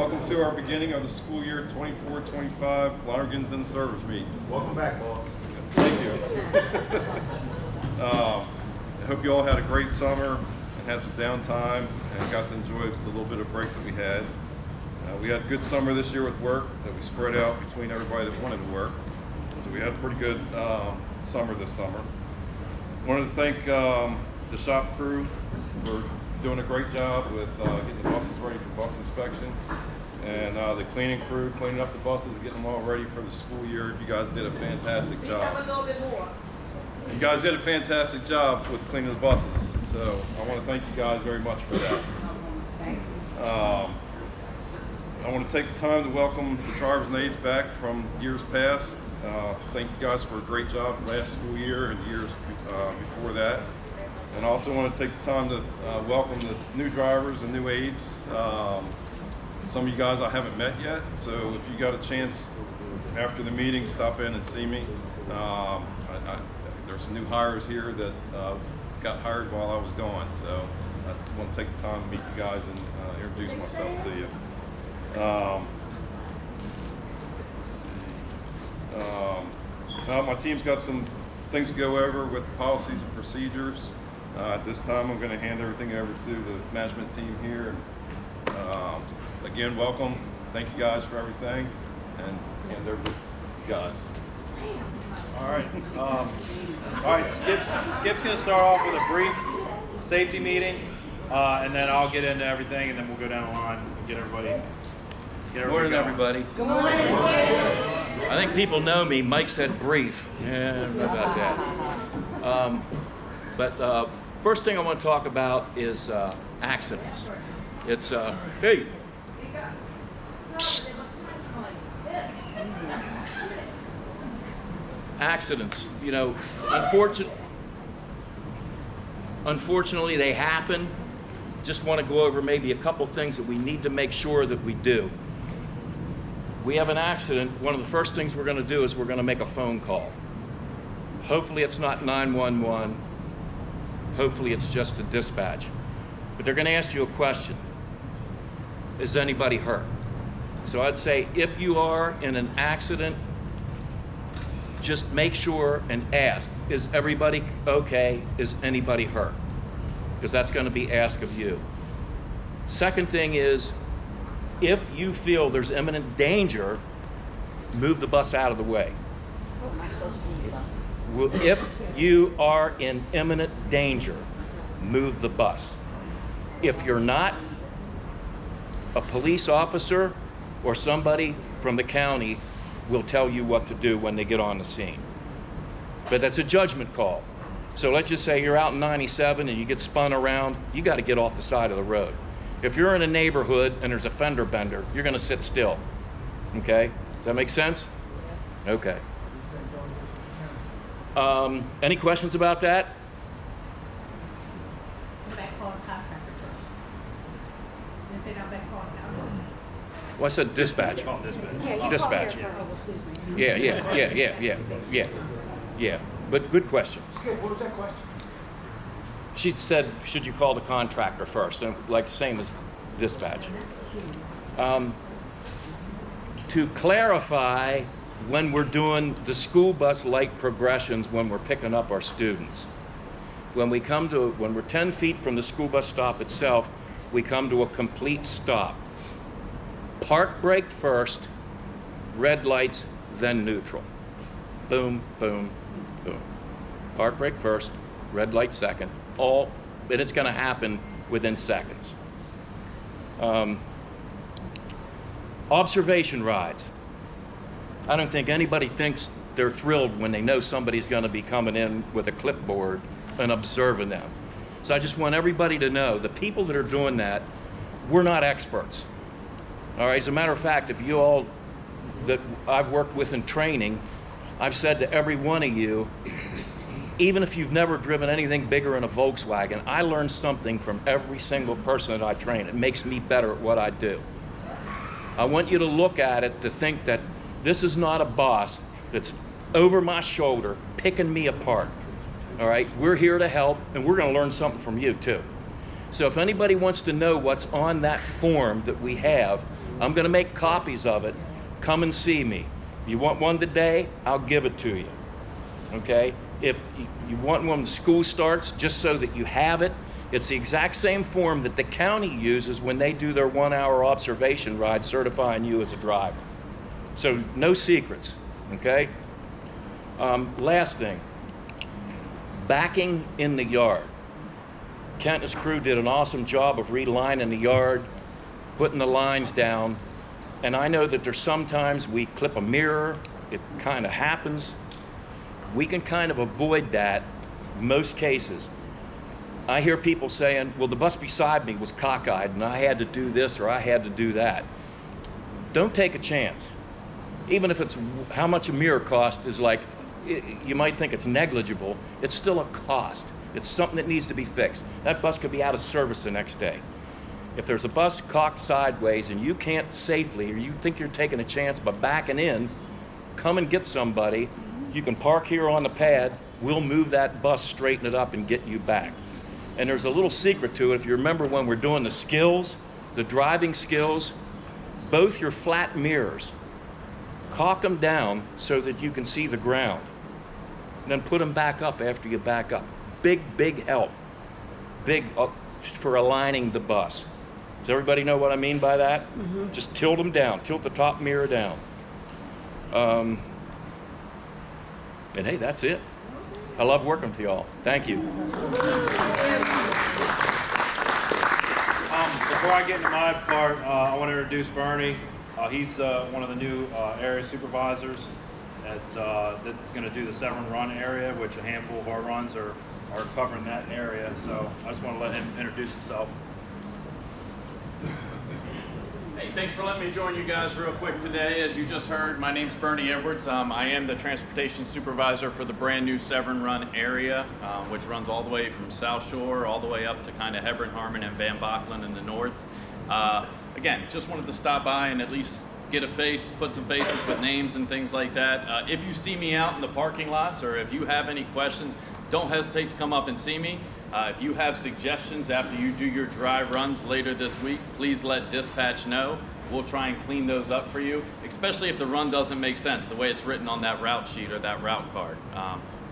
welcome to our beginning of the school year 24-25 Lonergans in Service Meet. Welcome back, boss. Thank you. I hope you all had a great summer and had some downtime and got to enjoy the little bit of break that we had. We had a good summer this year with work that we spread out between everybody that wanted to work. So we had a pretty good summer this summer. Wanted to thank the shop crew for doing a great job with getting the buses ready for bus inspection, and the cleaning crew cleaning up the buses, getting them all ready for the school year. You guys did a fantastic job. A little bit more. You guys did a fantastic job with cleaning the buses, so I want to thank you guys very much for that. I want to take the time to welcome the drivers and aides back from years past. Thank you guys for a great job last school year and years before that. And I also want to take the time to welcome the new drivers and new aides. Some of you guys I haven't met yet, so if you got a chance after the meeting, stop in and see me. There's some new hires here that got hired while I was gone, so I want to take the time to meet you guys and introduce myself to you. My team's got some things to go over with policies and procedures. At this time, I'm going to hand everything over to the management team here. Again, welcome. Thank you guys for everything, and hand over to you guys. All right. Skip's going to start off with a brief safety meeting, and then I'll get into everything, and then we'll go down the line and get everybody. Good morning, everybody. Good morning. I think people know me. Mike said brief. Yeah, I don't know about that. But first thing I want to talk about is accidents. It's, hey. Accidents, you know, unfortunately they happen. Just want to go over maybe a couple things that we need to make sure that we do. We have an accident, one of the first things we're going to do is we're going to make a phone call. Hopefully it's not 911. Hopefully it's just a dispatch. But they're going to ask you a question. Is anybody hurt? So I'd say if you are in an accident, just make sure and ask, is everybody okay? Is anybody hurt? Because that's going to be asked of you. Second thing is, if you feel there's imminent danger, move the bus out of the way. If you are in imminent danger, move the bus. If you're not, a police officer or somebody from the county will tell you what to do when they get on the scene. But that's a judgment call. So let's just say you're out in 97 and you get spun around, you got to get off the side of the road. If you're in a neighborhood and there's a fender bender, you're going to sit still. Okay? Does that make sense? Okay. Any questions about that? Well, I said dispatch. Dispatch. Yeah. But good question. What was that question? She said, should you call the contractor first? And like same as dispatch. To clarify, when we're doing the school bus light progressions, when we're picking up our students, when we're 10 feet from the school bus stop itself, we come to a complete stop. Park brake first, red lights, then neutral. Boom, boom, boom. Park brake first, red light second. And it's going to happen within seconds. Observation rides. I don't think anybody thinks they're thrilled when they know somebody's going to be coming in with a clipboard and observing them. So I just want everybody to know, the people that are doing that, we're not experts. All right, as a matter of fact, if you all that I've worked with in training, I've said to every one of you, even if you've never driven anything bigger in a Volkswagen, I learned something from every single person that I train. It makes me better at what I do. I want you to look at it to think that this is not a boss that's over my shoulder picking me apart. All right, we're here to help, and we're going to learn something from you too. So if anybody wants to know what's on that form that we have, I'm going to make copies of it. Come and see me. You want one today? I'll give it to you. Okay? If you want one when the school starts, just so that you have it, it's the exact same form that the county uses when they do their 1-hour observation ride certifying you as a driver. So no secrets, okay? Last thing, backing in the yard. Kent and his crew did an awesome job of relining the yard, putting the lines down, and I know that there's sometimes we clip a mirror, it kind of happens. We can kind of avoid that in most cases. I hear people saying, well, the bus beside me was cockeyed and I had to do this or I had to do that. Don't take a chance. Even if it's how much a mirror cost is, like, you might think it's negligible, it's still a cost. It's something that needs to be fixed. That bus could be out of service the next day. If there's a bus cocked sideways and you can't safely, or you think you're taking a chance by backing in, come and get somebody. You can park here on the pad. We'll move that bus, straighten it up, and get you back. And there's a little secret to it. If you remember when we're doing the skills, the driving skills, both your flat mirrors, caulk them down so that you can see the ground. And then put them back up after you back up. Big help. Big for aligning the bus. Does everybody know what I mean by that? Mm-hmm. Just tilt them down. Tilt the top mirror down. And hey, that's it. I love working with y'all. Thank you. Before I get into my part, I want to introduce Bernie. He's one of the new area supervisors that's going to do the Severn Run area, which a handful of our runs are covering that area. So I just want to let him introduce himself. Hey, thanks for letting me join you guys real quick today. As you just heard, my name's Bernie Edwards. I am the transportation supervisor for the brand new Severn Run area, which runs all the way from South Shore all the way up to kind of Hebron, Harmon, and Van Bockland in the north. Again, just wanted to stop by and at least get a face, put some faces with names and things like that. If you see me out in the parking lots, or if you have any questions, don't hesitate to come up and see me. If you have suggestions after you do your dry runs later this week, please let dispatch know. We'll try and clean those up for you, especially if the run doesn't make sense, the way it's written on that route sheet or that route card.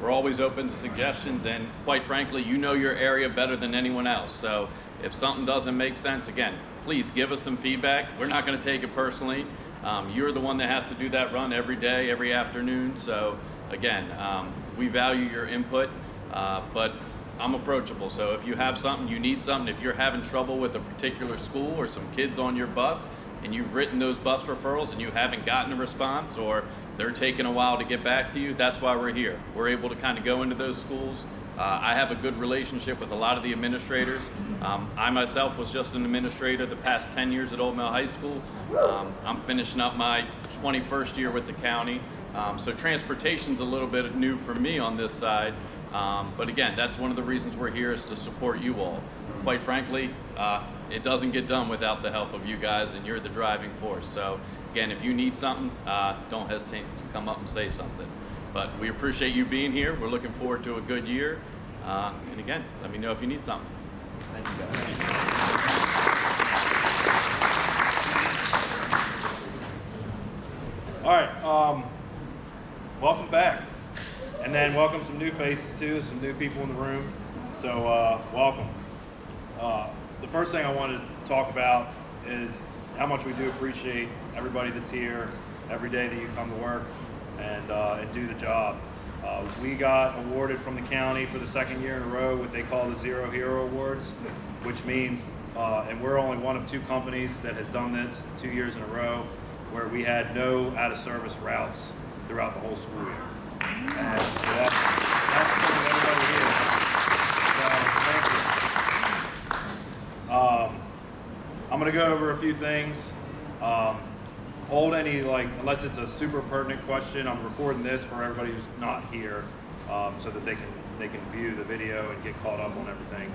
We're always open to suggestions, and quite frankly, you know your area better than anyone else. So if something doesn't make sense, again, please give us some feedback. We're not going to take it personally. You're the one that has to do that run every day, every afternoon. So again, we value your input, but I'm approachable. So if you have something, you need something, if you're having trouble with a particular school or some kids on your bus and you've written those bus referrals and you haven't gotten a response, or they're taking a while to get back to you, that's why we're here. We're able to kind of go into those schools. I have a good relationship with a lot of the administrators. I myself was just an administrator the past 10 years at Old Mill High School. I'm finishing up my 21st year with the county. So transportation's a little bit new for me on this side. But again, that's one of the reasons we're here, is to support you all. Quite frankly, it doesn't get done without the help of you guys, and you're the driving force. So again, if you need something, don't hesitate to come up and say something. But we appreciate you being here. We're looking forward to a good year. And again, let me know if you need something. Thank you guys. All right, welcome back. And then welcome some new faces too, some new people in the room. So welcome. The first thing I wanted to talk about is how much we do appreciate everybody that's here every day that you come to work and do the job. We got awarded from the county for the second year in a row what they call the Zero Hero Awards, which means, and we're only one of 2 companies that has done this 2 years in a row, where we had no out-of-service routes throughout the whole school year. And so that's for everybody here. So thank you. I'm going to go over a few things. Hold any, unless it's a super pertinent question, I'm recording this for everybody who's not here, so that they can view the video and get caught up on everything.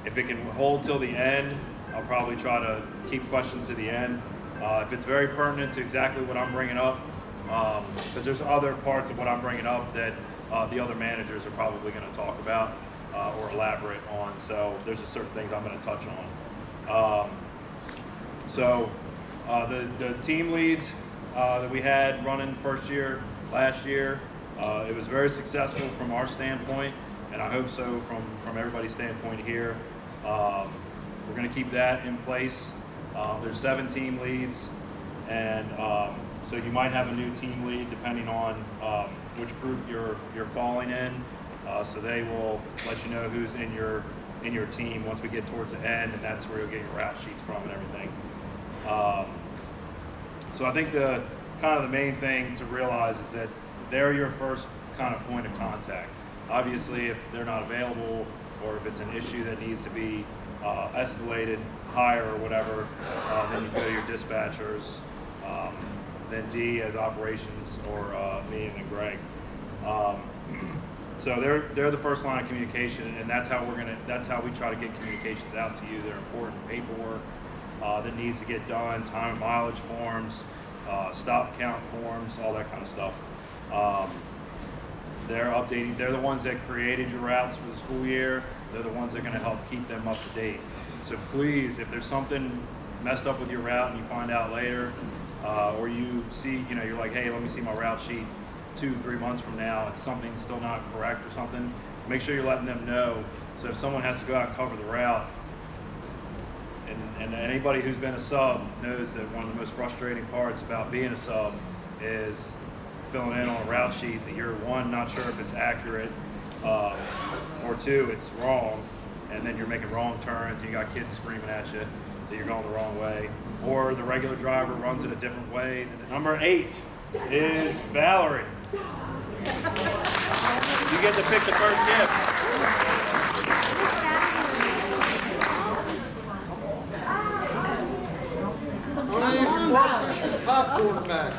If it can hold till the end, I'll probably try to keep questions to the end. If it's very pertinent to exactly what I'm bringing up, because there's other parts of what I'm bringing up that the other managers are probably going to talk about or elaborate on. So there's just certain things I'm going to touch on. So The team leads that we had running last year, it was very successful from our standpoint, and I hope so from everybody's standpoint here. We're going to keep that in place. There's 7 team leads, and so you might have a new team lead depending on which group you're falling in. So they will let you know who's in your team once we get towards the end, and that's where you'll get your route sheets from and everything. So I think the main thing to realize is that they're your first kind of point of contact. Obviously, if they're not available or if it's an issue that needs to be escalated higher or whatever, then you go to your dispatchers, then D as operations, or me and then Greg. So they're the first line of communication, and that's how we try to get communications out to you. They're important paperwork that needs to get done, time and mileage forms, stop count forms, all that kind of stuff. They're updating. They're the ones that created your routes for the school year. They're the ones that are going to help keep them up to date. So please, if there's something messed up with your route and you find out later, or you see, you're like, hey, let me see my route sheet 2-3 months from now, and something's still not correct or something, make sure you're letting them know. So if someone has to go out and cover the route, and anybody who's been a sub knows that one of the most frustrating parts about being a sub is filling in on a route sheet that you're, 1, not sure if it's accurate, or 2, it's wrong, and then you're making wrong turns, and you got kids screaming at you that you're going the wrong way, or the regular driver runs it a different way. Number 8 is Valerie. You get to pick the first gift. Popcorn back.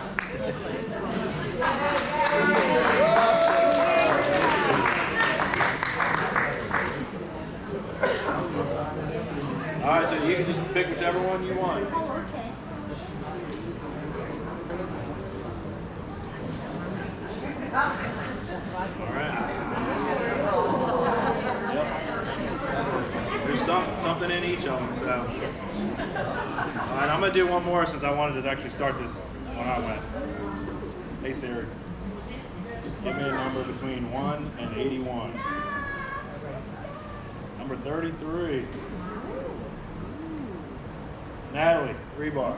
All right, so you can just pick whichever one you want. All right. Yep. There's something in each of them, so. All right, I'm going to do one more since I wanted to actually start this when I went. Hey, Siri. Give me a number between 1 and 81. Number 33. Natalie, rebar.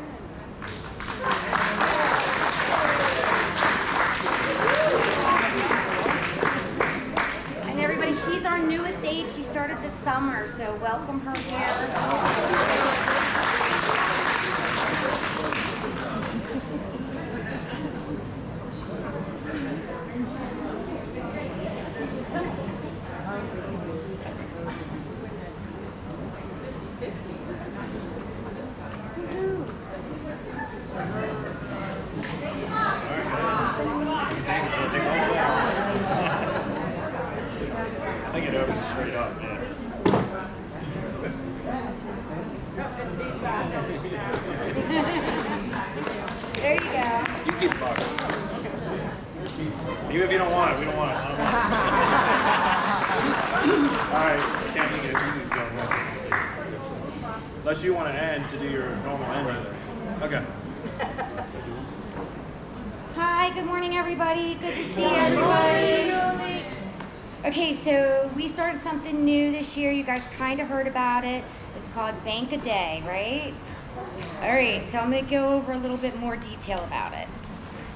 And everybody, she's our newest aide. She started this summer, so welcome her here. I think it opens straight up, man. There you go. You keep talking. Even if you don't want it, we don't want it. I don't want it. All right, can't you can go. Unless you want to end to do your normal ending. Okay. Hi, good morning, everybody. Good to see everybody. Okay, so we started something new this year. You guys kind of heard about it. It's called Bank a Day, right? All right, so I'm going to go over a little bit more detail about it.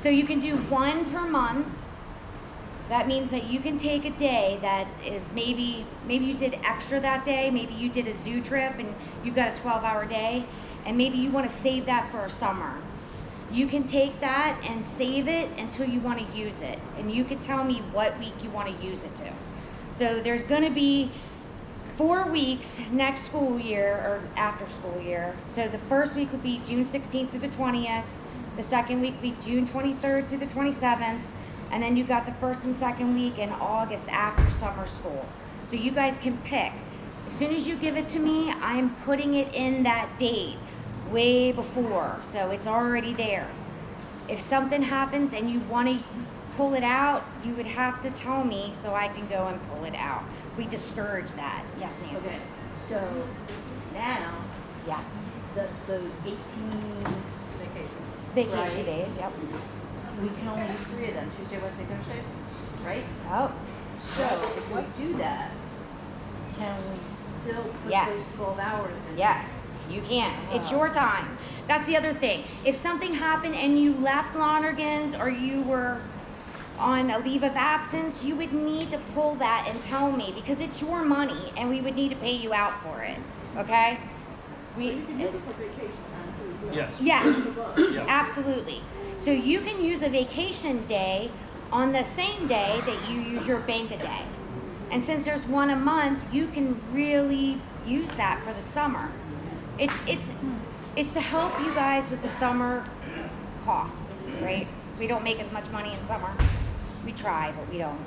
So you can do 1 per month. That means that you can take a day that is maybe you did extra that day. Maybe you did a zoo trip and you've got a 12-hour day, and maybe you want to save that for a summer. You can take that and save it until you want to use it. And you can tell me what week you want to use it to. So there's going to be 4 weeks next school year or after school year. So the first week would be June 16th through the 20th. The second week would be June 23rd through the 27th. And then you got the first and second week in August after summer school. So you guys can pick. As soon as you give it to me, I'm putting it in that date way before, so it's already there. If something happens and you want to pull it out, you would have to tell me so I can go and pull it out. We discourage that. Yes, Nancy. Okay, so now, Yeah. those 18 Vacation Right. days, yep. We can only use 3 of them, Tuesday, Wednesday, Thursdays, right? Oh, So if we do that, can we still put Yes. those 12 hours in? yes, you can. It's your time. That's the other thing. If something happened and you left Lonergans or you were on a leave of absence, you would need to pull that and tell me because it's your money and we would need to pay you out for it. Okay? Yes. Yes, Yeah. absolutely. So you can use a vacation day on the same day that you use your bank a day. And since there's one a month, you can really use that for the summer. It's to help you guys with the summer costs, right? We don't make as much money in summer. We try, but we don't.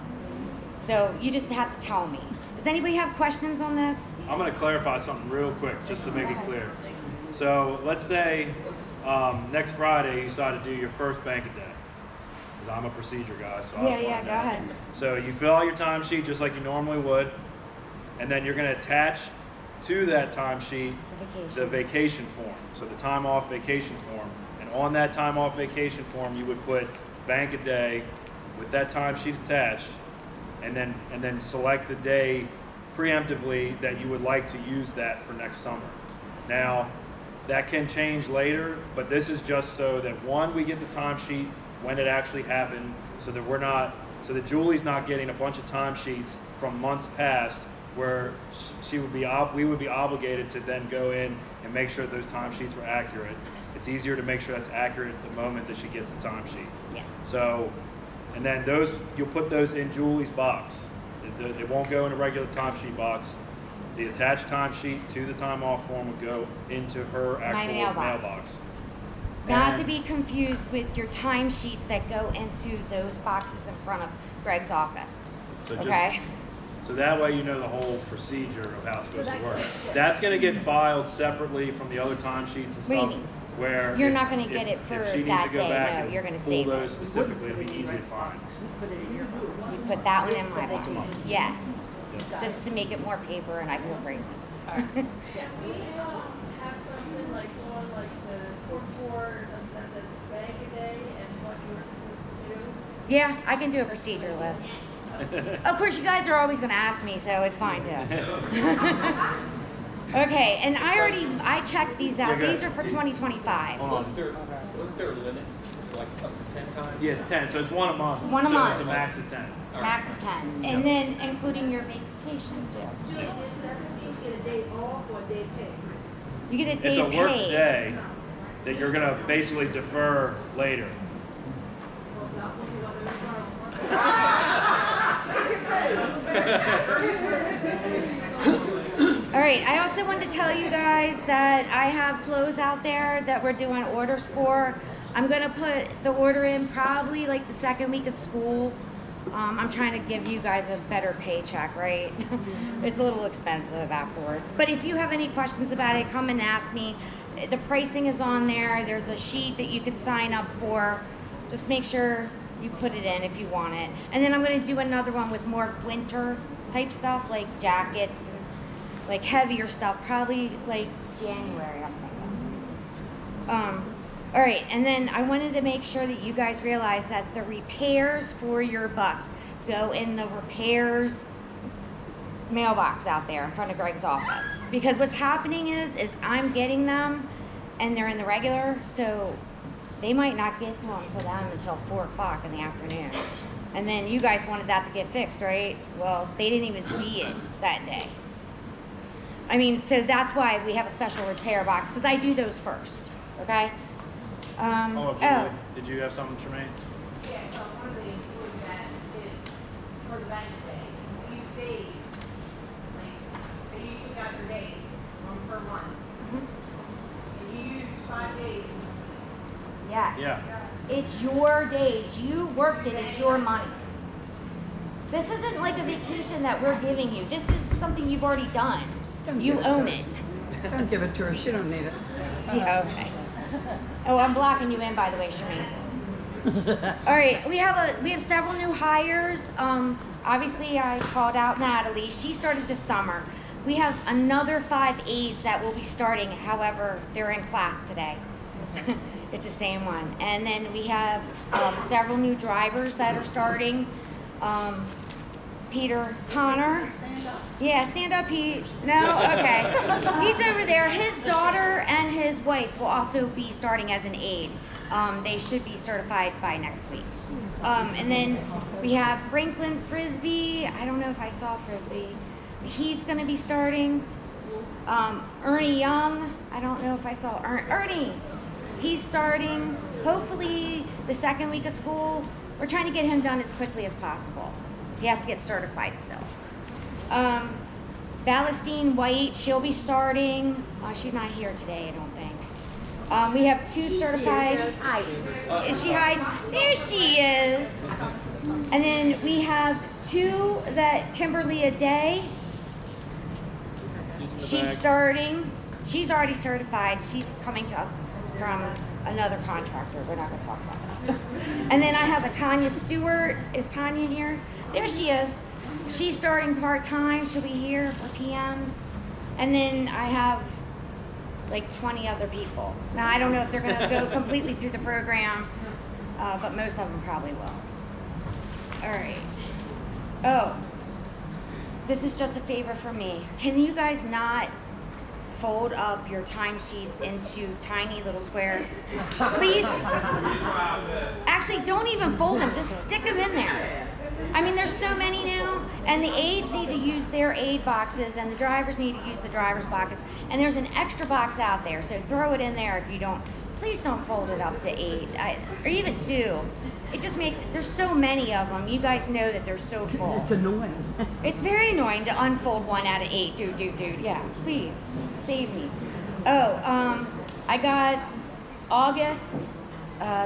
So you just have to tell me. Does anybody have questions on this? I'm going to clarify something real quick just to make it clear. So let's say next Friday you decide to do your first bank a day. Because I'm a procedure guy, so Yeah, I yeah, go ahead. So you fill out your timesheet just like you normally would, and then you're going to attach to that timesheet the vacation form. So the time off vacation form. And on that time off vacation form, you would put bank a day with that timesheet attached, and then select the day preemptively that you would like to use that for next summer. Now, that can change later, but this is just so that one, we get the timesheet when it actually happened, so that Julie's not getting a bunch of timesheets from months past where we would be obligated to then go in and make sure those timesheets were accurate. It's easier to make sure that's accurate at the moment that she gets the timesheet. Yeah. So, and then you'll put those in Julie's box. It won't go in a regular timesheet box. The attached timesheet to the time off form would go into her actual mailbox. Not And- to be confused with your timesheets that go into those boxes in front of Greg's office. So Okay? So that way you know the whole procedure of how it's supposed to work. That's going to get filed separately from the other timesheets and What do you stuff. mean? Where You're if- not gonna if- get it for if she needs that to go day, back no, and you're gonna pull save it. those specifically, it'll be easy to find. Put it in your book. You put that one in my Once a box. month. Yes. Yeah. Just to make it more paper and I go crazy. Can we have something like on like the court board or something that says bank a day and what you were supposed to do? Yeah, I can do a procedure list. Of course, you guys are always going to ask me, so it's fine too. Okay, and I checked these out. Yeah, go These are ahead. for 2025. Wasn't there a limit, like up to 10 times? Yeah, it's 10, so it's one a month. One a So month. it's a max of 10. Max of 10. And then including your vacation too. Julie, does you get a day off or a day paid? You get a day It's a work paid. day that you're going to basically defer later. Well, not when you go to the All right, I also wanted to tell you guys that I have clothes out there that we're doing orders for. I'm gonna put the order in probably like the second week of school. I'm trying to give you guys a better paycheck, right? It's a little expensive afterwards. But if you have any questions about it, come and ask me. The pricing is on there. There's a sheet that you can sign up for. Just make sure you put it in if you want it. And then I'm gonna do another one with more winter type stuff, like jackets and like heavier stuff, probably like January, I'm thinking. All right, and then I wanted to make sure that you guys realize that the repairs for your bus go in the repairs mailbox out there in front of Greg's office. Because what's happening is I'm getting them and they're in the regular, so they might not get to them until 4 o'clock in the afternoon. And then you guys wanted that to get fixed, right? Well, they didn't even see it that day. I mean, so that's why we have a special repair box, because I do those first, okay? Julie, did you have something, Tremaine? Yeah, one of the employees that is for the bank day, you save, like, say you took out your days per month. And you use 5 days. Yes. Yeah. It's your days. You worked it. It's your money. This isn't like a vacation that we're giving you. This is something you've already done. You own it. Don't give it to her, she don't need it. Yeah, okay. Oh, I'm blocking you in, by the way, Shereen. All right, we have several new hires. Obviously, I called out Natalie. She started this summer. We have another 5 aides that will be starting. However, they're in class today. It's the same one. And then we have several new drivers that are starting. Peter Connor. Yeah, stand up, Pete. No? Okay. He's over there. His daughter and his wife will also be starting as an aide. They should be certified by next week. And then we have Franklin Frisbee. I don't know if I saw Frisbee. He's going to be starting. Ernie Young. I don't know if I saw Ernie. He's starting. Hopefully the second week of school. We're trying to get him done as quickly as possible. He has to get certified still. Ballastine White, she'll be starting. She's not here today, I don't think. We have 2 certified. Is she hiding? There she is. And then we have 2 that Kimberly Aday. She's starting. She's already certified. She's coming to us from another contractor. We're not going to talk about that. And then I have a Tanya Stewart. Is Tanya here? There she is. She's starting part-time. She'll be here for PMs. And then I have like 20 other people. Now, I don't know if they're going to go completely through the program, but most of them probably will. All right. Oh, this is just a favor from me. Can you guys not fold up your timesheets into tiny little squares? Please? Actually, don't even fold them. Just stick them in there. I mean, there's so many now, and the aides need to use their aid boxes, and the drivers need to use the driver's boxes, and there's an extra box out there, so throw it in there if you don't. Please don't fold it up to 8, or even 2. It just makes, there's so many of them. You guys know that they're so full. It's annoying. It's very annoying to unfold 1 out of 8. Dude. Yeah, please, save me. Oh, I got August.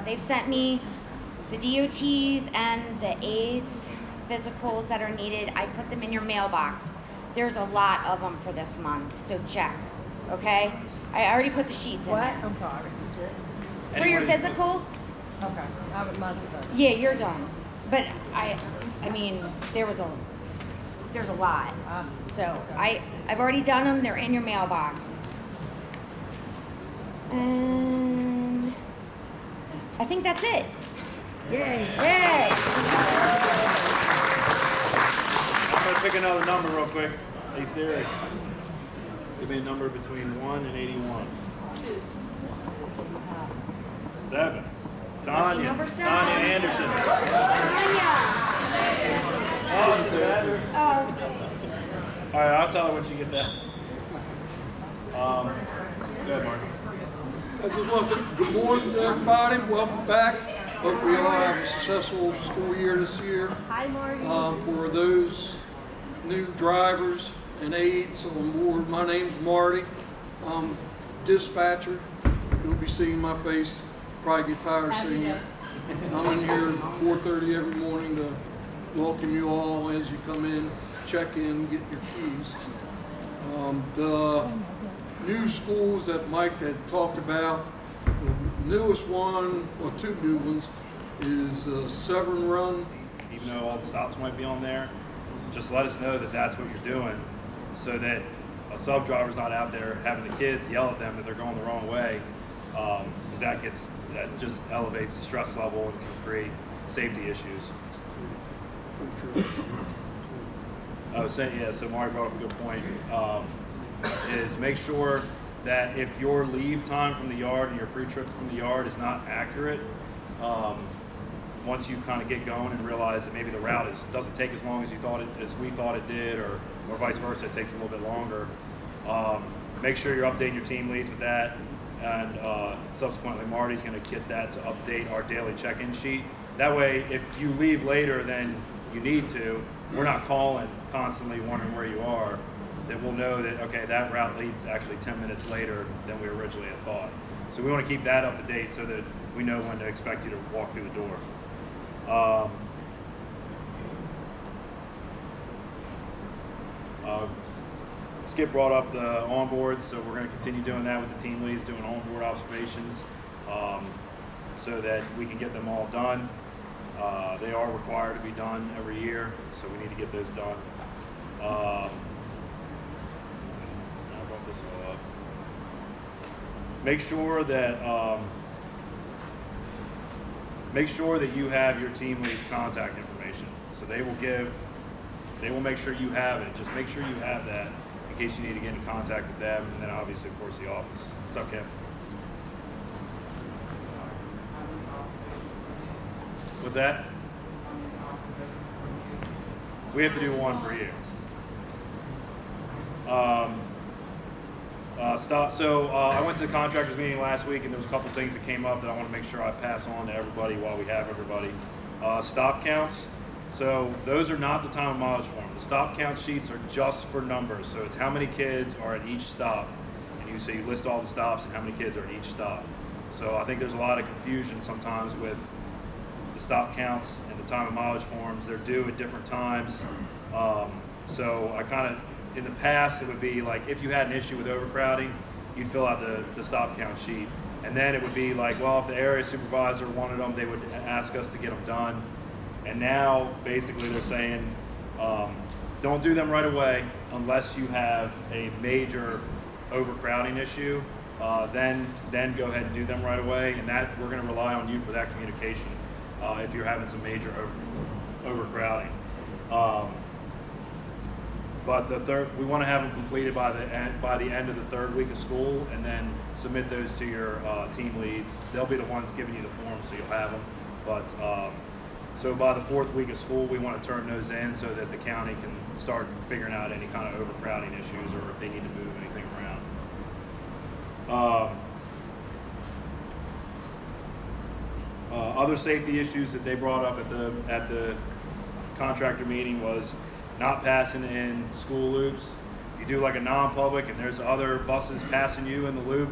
They've sent me the DOTs and the aids physicals that are needed. I put them in your mailbox. There's a lot of them for this month, so check, okay? I already put the sheets in What? there. I'm sorry. For your physicals, Okay, I would love to. yeah, you're done. But I mean, there's a lot. So I've already done them. They're in your mailbox. And I think that's it. Yay. Yay! I'm gonna pick another number real quick. Hey Siri, give me a number between 1 and 81. 7. Tanya. Number 7. Tanya Anderson. Tanya. Oh. All right, I'll tell her when she gets out. Go ahead, Mark. I just want to say good morning to everybody. Welcome back. Hope we all have a successful school year this year. Hi, Marty. For those new drivers and aides on board, my name's Marty. I'm dispatcher. You'll be seeing my face. Probably get tired of seeing it. I'm in here at 4:30 every morning to welcome you all as you come in, check in, get your keys. The new schools that Mike had talked about, the newest one, well, 2 new ones, is Severn Run. Even though all the stops might be on there, just let us know that that's what you're doing, so that a sub driver's not out there having the kids yell at them that they're going the wrong way, because that just elevates the stress level and can create safety issues. So Mark brought up a good point. Is make sure that if your leave time from the yard and your pre-trip from the yard is not accurate, once you kind of get going and realize that maybe the route doesn't take as long as we thought it did, or vice versa, it takes a little bit longer. Make sure you're updating your team leads with that, and subsequently Marty's going to get that to update our daily check-in sheet. That way, if you leave later than you need to, we're not calling constantly wondering where you are. That we'll know that, okay, that route leads actually 10 minutes later than we originally had thought. So we want to keep that up to date so that we know when to expect you to walk through the door. Skip brought up the onboards, so we're going to continue doing that with the team leads, doing onboard observations, so that we can get them all done. They are required to be done every year, so we need to get those done. I brought this all up. make sure that you have your team lead's contact information. So they will make sure you have it. Just make sure you have that in case you need to get in contact with them, and then obviously, of course, the office. What's up, Kim? What's that? We have to do one for you. I went to the contractors meeting last week, and there was a couple things that came up that I want to make sure I pass on to everybody while we have everybody. Stop counts. So those are not the time of mileage form. The stop count sheets are just for numbers. So it's how many kids are at each stop, and you list all the stops and how many kids are at each stop. So I think there's a lot of confusion sometimes with the stop counts and the time of mileage forms. They're due at different times. So I kind of, in the past, it would be like if you had an issue with overcrowding, you'd fill out the stop count sheet. And then it would be like, well, if the area supervisor wanted them, they would ask us to get them done. And now, basically, they're saying, don't do them right away unless you have a major overcrowding issue. Then go ahead and do them right away. And that we're going to rely on you for that communication if you're having some major overcrowding. But we want to have them completed by the end of the third week of school, and then submit those to your team leads. They'll be the ones giving you the forms, so you'll have them. But so by the fourth week of school, we want to turn those in so that the county can start figuring out any kind of overcrowding issues or if they need to move anything around. Other safety issues that they brought up at the contractor meeting was not passing in school loops. If you do like a non-public and there's other buses passing you in the loop,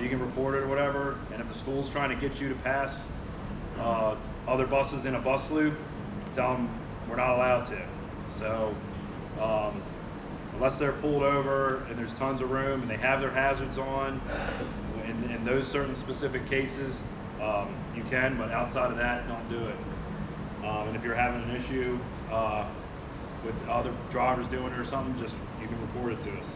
you can report it or whatever. And if the school's trying to get you to pass other buses in a bus loop, tell them we're not allowed to. So unless they're pulled over and there's tons of room and they have their hazards on, in those certain specific cases, you can, but outside of that, don't do it. And if you're having an issue with other drivers doing it or something, you can report it to us.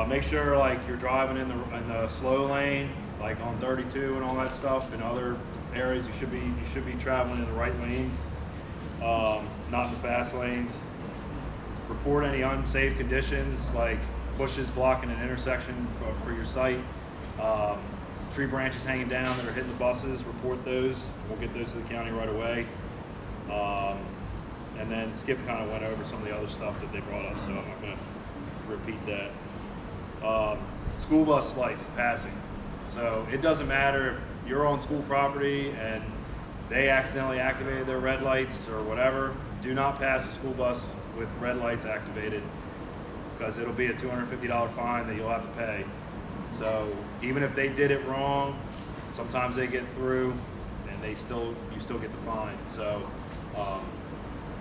Make sure like you're driving in the slow lane, like on 32 and all that stuff. In other areas, you should be traveling in the right lanes, not in the fast lanes. Report any unsafe conditions like bushes blocking an intersection for your site. Tree branches hanging down that are hitting the buses, report those. We'll get those to the county right away. And then Skip kind of went over some of the other stuff that they brought up, so I'm not going to repeat that. School bus lights passing. So it doesn't matter if you're on school property and they accidentally activated their red lights or whatever. Do not pass a school bus with red lights activated, because it'll be a $250 fine that you'll have to pay. So even if they did it wrong, sometimes they get through and you still get the fine. So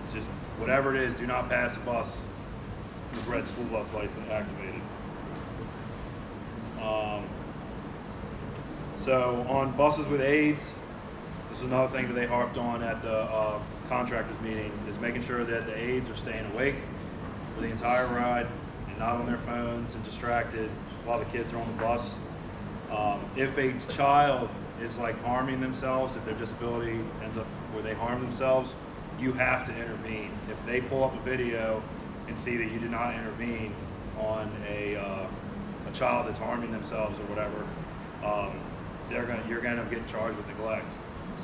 it's just whatever it is, do not pass a bus with red school bus lights activated. So on buses with aids, this is another thing that they harped on at the contractors meeting, is making sure that the aides are staying awake for the entire ride and not on their phones and distracted while the kids are on the bus. If a child is like harming themselves, if their disability ends up where they harm themselves, you have to intervene. If they pull up a video and see that you did not intervene on a child that's harming themselves or whatever, you're gonna get charged with neglect.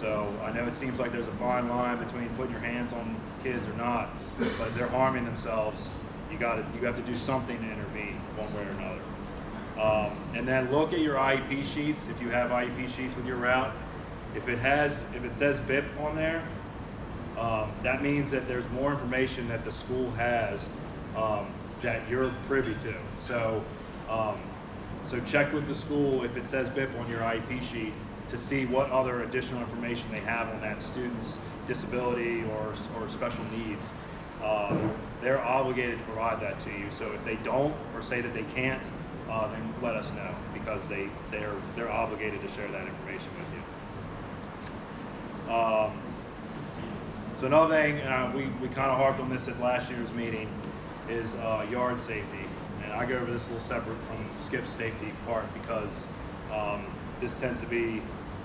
So I know it seems like there's a fine line between putting your hands on kids or not, but if they're harming themselves, you have to do something to intervene one way or another. And then look at your IEP sheets. If you have IEP sheets with your route, if it says BIP on there, that means that there's more information that the school has that you're privy to. So check with the school if it says BIP on your IEP sheet to see what other additional information they have on that student's disability or special needs. They're obligated to provide that to you. So if they don't or say that they can't, then let us know, because they're obligated to share that information with you. So another thing, we kind of harped on this at last year's meeting, is yard safety. and I go over this a little separate from Skip's safety part because this tends to be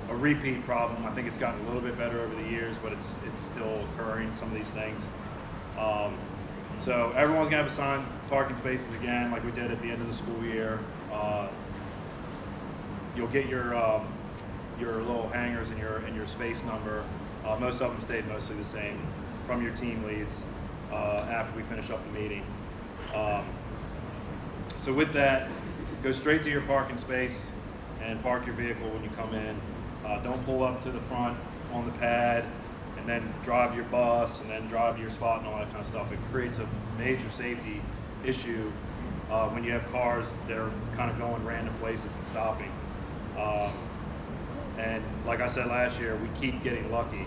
a repeat problem. I think it's gotten a little bit better over the years, but it's still occurring, some of these things. So everyone's gonna have assigned parking spaces again, like we did at the end of the school year. You'll get your little hangers and your space number. Most of them stayed mostly the same from your team leads after we finish up the meeting. So with that, go straight to your parking space and park your vehicle when you come in. Don't pull up to the front on the pad and then drive your bus and then drive your spot and all that kind of stuff. It creates a major safety issue when you have cars that are kind of going random places and stopping. And like I said last year, we keep getting lucky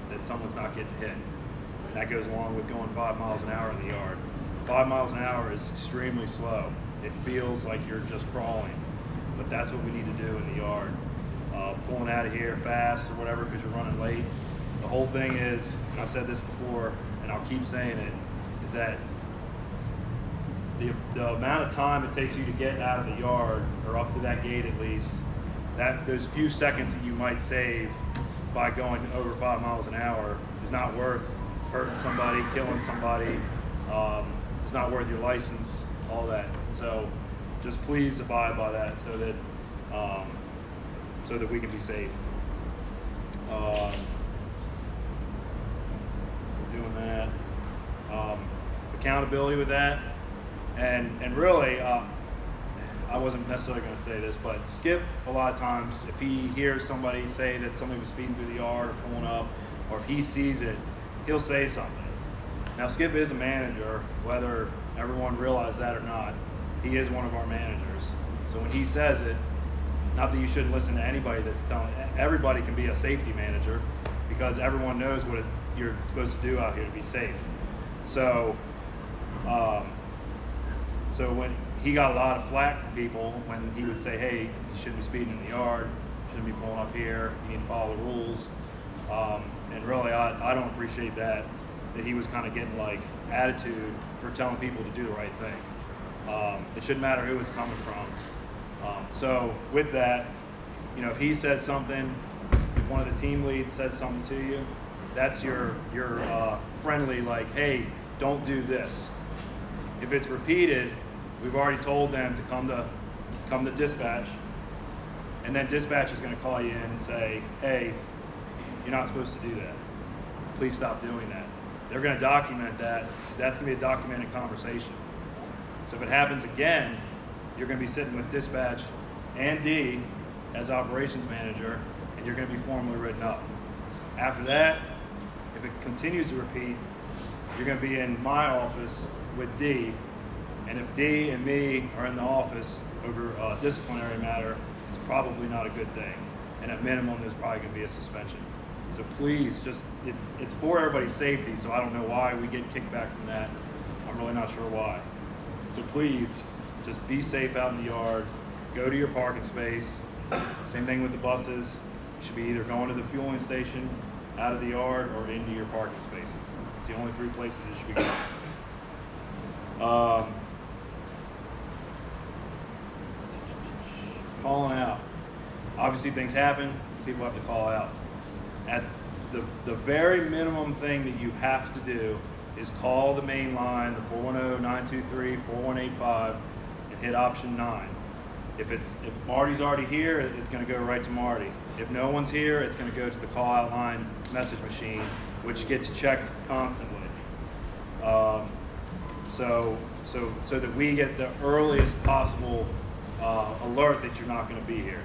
that someone's not getting hit. And that goes along with going 5 miles an hour in the yard. 5 miles an hour is extremely slow. It feels like you're just crawling, but that's what we need to do in the yard. Pulling out of here fast or whatever because you're running late. The whole thing is, and I said this before, and I'll keep saying it, is that the amount of time it takes you to get out of the yard, or up to that gate at least, those few seconds that you might save by going over 5 miles an hour is not worth hurting somebody, killing somebody. It's not worth your license, all that. So just please abide by that so that we can be safe. We're doing that. Accountability with that. And really, I wasn't necessarily going to say this, but Skip, a lot of times, if he hears somebody say that somebody was speeding through the yard or pulling up, or if he sees it, he'll say something. Now, Skip is a manager, whether everyone realizes that or not. He is one of our managers. So when he says it, not that you shouldn't listen to anybody that's telling, everybody can be a safety manager because everyone knows what you're supposed to do out here to be safe. So, so when he got a lot of flack from people when he would say, hey, you shouldn't be speeding in the yard, you shouldn't be pulling up here, you need to follow the rules. And really, I don't appreciate that he was kind of getting like attitude for telling people to do the right thing. It shouldn't matter who it's coming from. So with that, you know, if he says something, if one of the team leads says something to you, that's your friendly, like, hey, don't do this. If it's repeated, we've already told them to come to dispatch, and then dispatch is going to call you in and say, hey, you're not supposed to do that. Please stop doing that. They're going to document that. That's going to be a documented conversation. So if it happens again, you're going to be sitting with dispatch and D as operations manager, and you're going to be formally written up. After that, if it continues to repeat, you're going to be in my office with D, and if D and me are in the office over a disciplinary matter, it's probably not a good thing. And at minimum, there's probably going to be a suspension. So please, it's for everybody's safety, so I don't know why we get kicked back from that. I'm really not sure why. So please, just be safe out in the yard. Go to your parking space. Same thing with the buses. You should be either going to the fueling station, out of the yard, or into your parking space. It's the only 3 places you should be going. Calling out. Obviously things happen, people have to call out. At the very minimum thing that you have to do is call the main line, the 410-923-4185, and hit option 9. If Marty's already here, it's going to go right to Marty. If no one's here, it's going to go to the call out line message machine, which gets checked constantly. So that we get the earliest possible alert that you're not going to be here,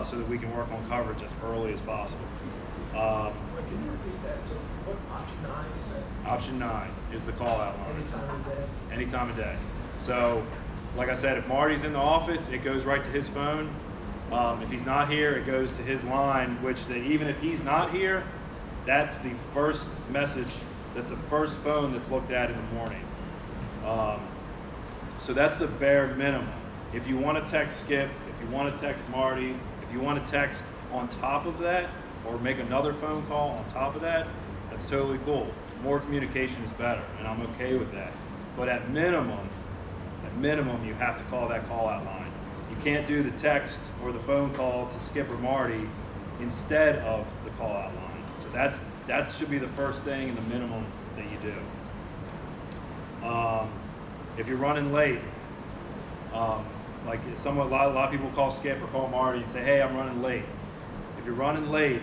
so that we can work on coverage as early as possible. Can you repeat that? So what option 9 is that? Option 9 is the call out line. Any time of day? Any time of day. So, like I said, if Marty's in the office, it goes right to his phone. If he's not here, it goes to his line, which even if he's not here, that's the first message, that's the first phone that's looked at in the morning. So that's the bare minimum. If you want to text Skip, if you want to text Marty, if you want to text on top of that, or make another phone call on top of that, that's totally cool. More communication is better, and I'm okay with that. But at minimum, minimum, you have to call that call out line. You can't do the text or the phone call to Skip or Marty instead of the call out line. So that should be the first thing and the minimum that you do. If you're running late, like a lot of people call Skip or call Marty and say, hey, I'm running late. If you're running late,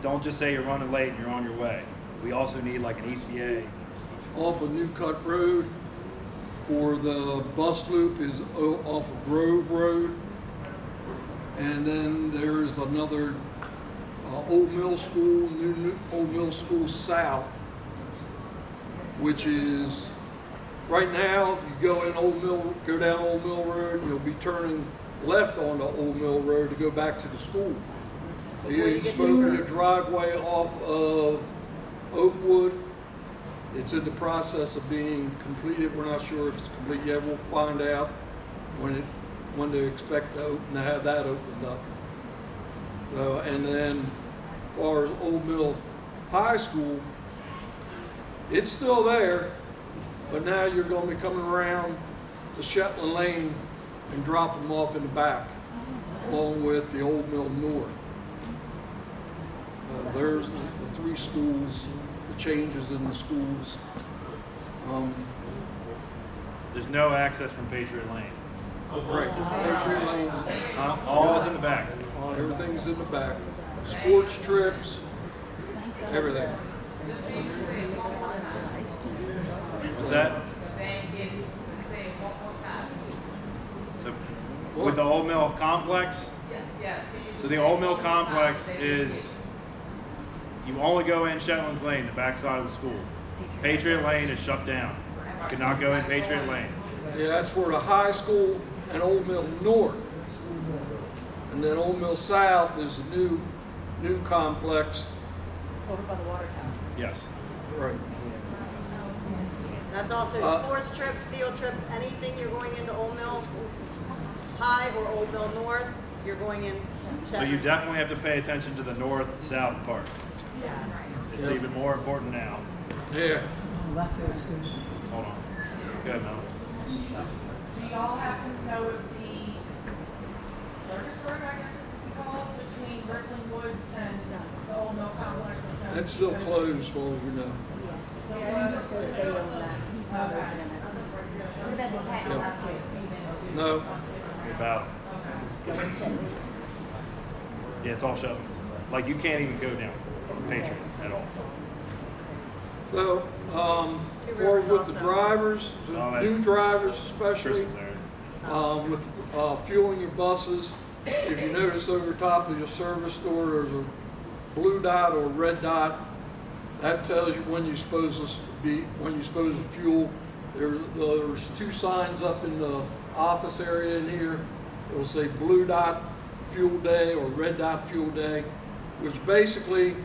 don't just say you're running late and you're on your way. We also need like an ETA. Off of New Cut Road for the bus loop is off of Grove Road. And then there's another Old Mill School, new Old Mill School South, which is right now you go down Old Mill Road, and you'll be turning left onto Old Mill Road to go back to the school. You're supposed to be a driveway off of Oakwood. It's in the process of being completed. We're not sure if it's complete yet. We'll find out when they expect to have that opened up. So, and then as far as Old Mill High School, it's still there, but now you're going to be coming around to Shetland Lane and drop them off in the back, along with the Old Mill North. There's the three schools, the changes in the schools. There's no access from Patriot Lane. Right, Patriot Lane, All is in the back. everything's in the back. Sports trips, everything. What's that? So, with the Old Mill Complex? So the Old Mill Complex is, you only go in Shetland's Lane, the backside of the school. Patriot Lane is shut down. You cannot go in Patriot Lane. Yeah, that's for the high school and Old Mill North. And then Old Mill South is the new complex. Over by the water tower. Yes. Right. That's also sports trips, field trips, anything you're going into Old Mill High or Old Mill North, you're going in. So you definitely have to pay attention to the north-south part. It's even more important now. Yeah. Hold on. Go ahead, Mel. Do y'all happen to know if the service road, I guess it's called, between Brooklyn Woods and the Old Mill Complex is going to That's still closed as far as we know. So stay on that. He's not opening it. What about the cat? No. About. Yeah, it's all shovels. Like you can't even go down Patriot at all. So, as far as with the drivers, the new drivers especially, with fueling your buses, if you notice over top of your service door, there's a blue dot or red dot. That tells you when you're supposed to fuel. There's two signs up in the office area in here. It'll say blue dot fuel day or red dot fuel day, which basically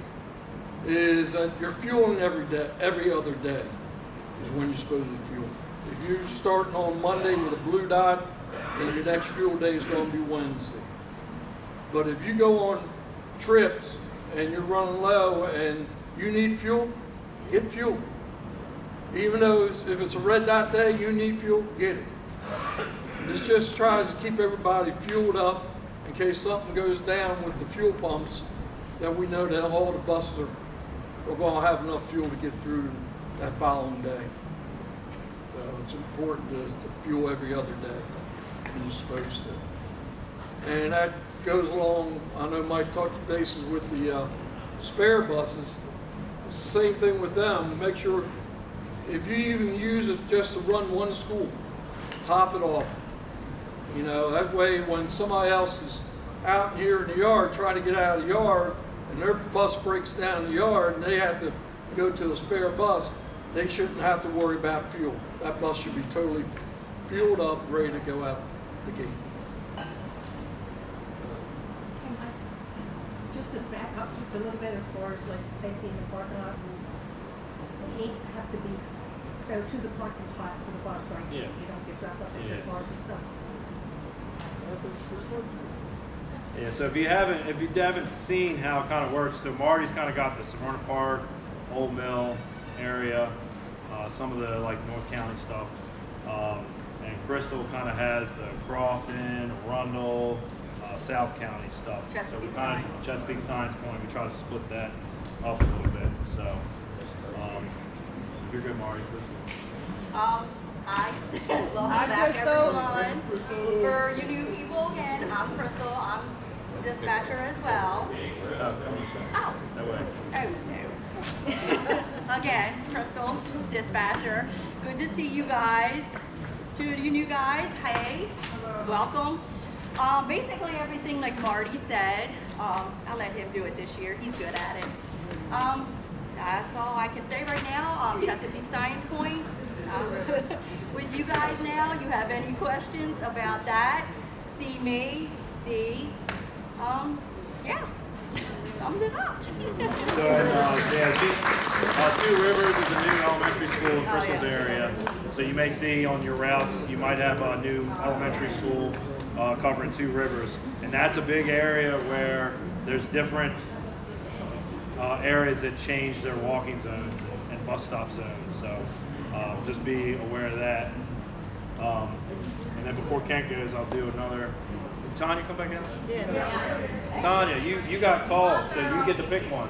is that you're fueling every day, every other day is when you're supposed to fuel. If you're starting on Monday with a blue dot, then your next fuel day is going to be Wednesday. But if you go on trips and you're running low and you need fuel, get fuel. Even though if it's a red dot day, you need fuel, get it. This just tries to keep everybody fueled up in case something goes down with the fuel pumps, that we know that all the buses are going to have enough fuel to get through that following day. So it's important to fuel every other day when you're supposed to. And that goes along, I know Mike talked to bases with the spare buses. It's the same thing with them. Make sure if you even use it just to run one school, top it off. You know, that way when somebody else is out here in the yard trying to get out of the yard and their bus breaks down in the yard and they have to go to a spare bus, they shouldn't have to worry about fuel. That bus should be totally fueled up, ready to go out the gate. Just to back up just a little bit as far as like safety in the parking lot, the gates have to be, go to the parking spot for the bus, right? Yeah. You don't get dropped off at Yeah. the bars and stuff. Yeah, so if you haven't seen how it kind of works, so Marty's kind of got the Severna Park, Old Mill area, some of the like North County stuff, and Crystal kind of has the Crofton, Arundel, South County stuff. So we kind of, Chesapeake Science Point, we try to split that up a little bit. So, if you're good, Marty, Crystal. Hi. Welcome back, everyone. For you new people, again, I'm Crystal. I'm dispatcher as well. Oh. That way. Oh, no. Again, Crystal, dispatcher. Good to see you guys. To you new guys, hey, welcome. Basically everything like Marty said, I'll let him do it this year. He's good at it. That's all I can say right now. Chesapeake Science Points. With you guys now, you have any questions about that? See me, D. Yeah, sums it up. So, Two Rivers is a new elementary school in Crystal's area. So you may see on your routes, you might have a new elementary school covering Two Rivers. And that's a big area where there's different areas that change their walking zones and bus stop zones. So just be aware of that. And then before Kent goes, I'll do another. Tanya, come back in. Yeah. Tanya, you got called, so you get to pick one.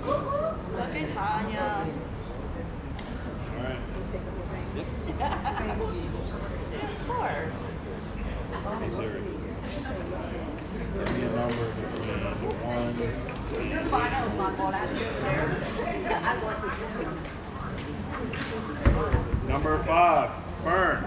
Look at Tanya. All right. Of course. Hey Siri. Give me a number between 1 and Number 5, Fern.